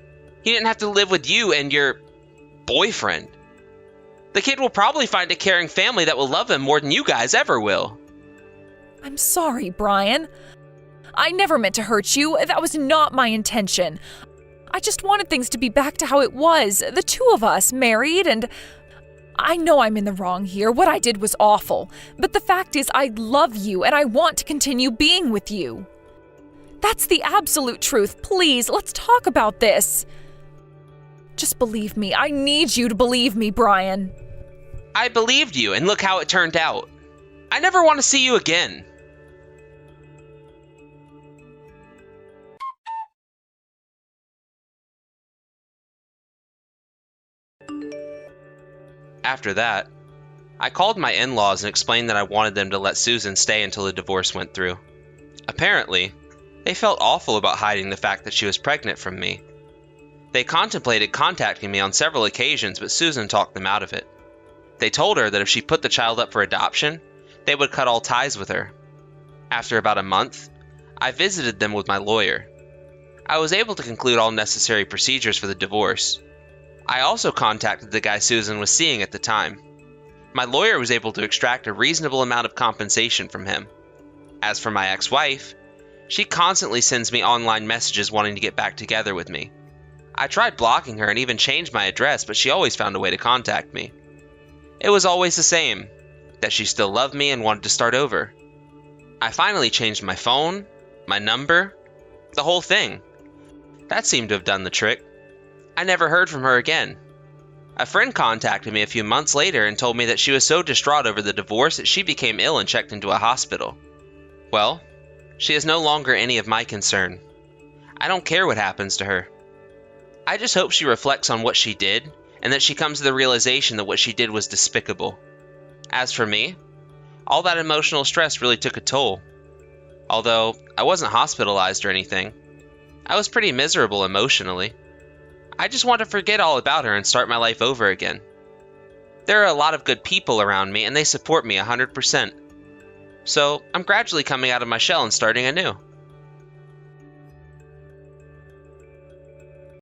He didn't have to live with you and your boyfriend. The kid will probably find a caring family that will love him more than you guys ever will. I'm sorry, Brian. I never meant to hurt you. That was not my intention. I just wanted things to be back to how it was, the two of us married, and I know I'm in the wrong here. What I did was awful. But the fact is, I love you and I want to continue being with you. That's the absolute truth. Please, let's talk about this. Just believe me. I need you to believe me, Brian. I believed you, and look how it turned out. I never want to see you again. After that, I called my in-laws and explained that I wanted them to let Susan stay until the divorce went through. Apparently, they felt awful about hiding the fact that she was pregnant from me. They contemplated contacting me on several occasions, but Susan talked them out of it. They told her that if she put the child up for adoption, they would cut all ties with her. After about a month, I visited them with my lawyer. I was able to conclude all necessary procedures for the divorce. I also contacted the guy Susan was seeing at the time. My lawyer was able to extract a reasonable amount of compensation from him. As for my ex-wife, she constantly sends me online messages wanting to get back together with me. I tried blocking her and even changed my address, but she always found a way to contact me. It was always the same, that she still loved me and wanted to start over. I finally changed my phone, my number, the whole thing. That seemed to have done the trick. I never heard from her again. A friend contacted me a few months later and told me that she was so distraught over the divorce that she became ill and checked into a hospital. Well, she is no longer any of my concern. I don't care what happens to her. I just hope she reflects on what she did and that she comes to the realization that what she did was despicable. As for me, all that emotional stress really took a toll. Although I wasn't hospitalized or anything, I was pretty miserable emotionally. I just want to forget all about her and start my life over again. There are a lot of good people around me and they support me 100%. So I'm gradually coming out of my shell and starting anew.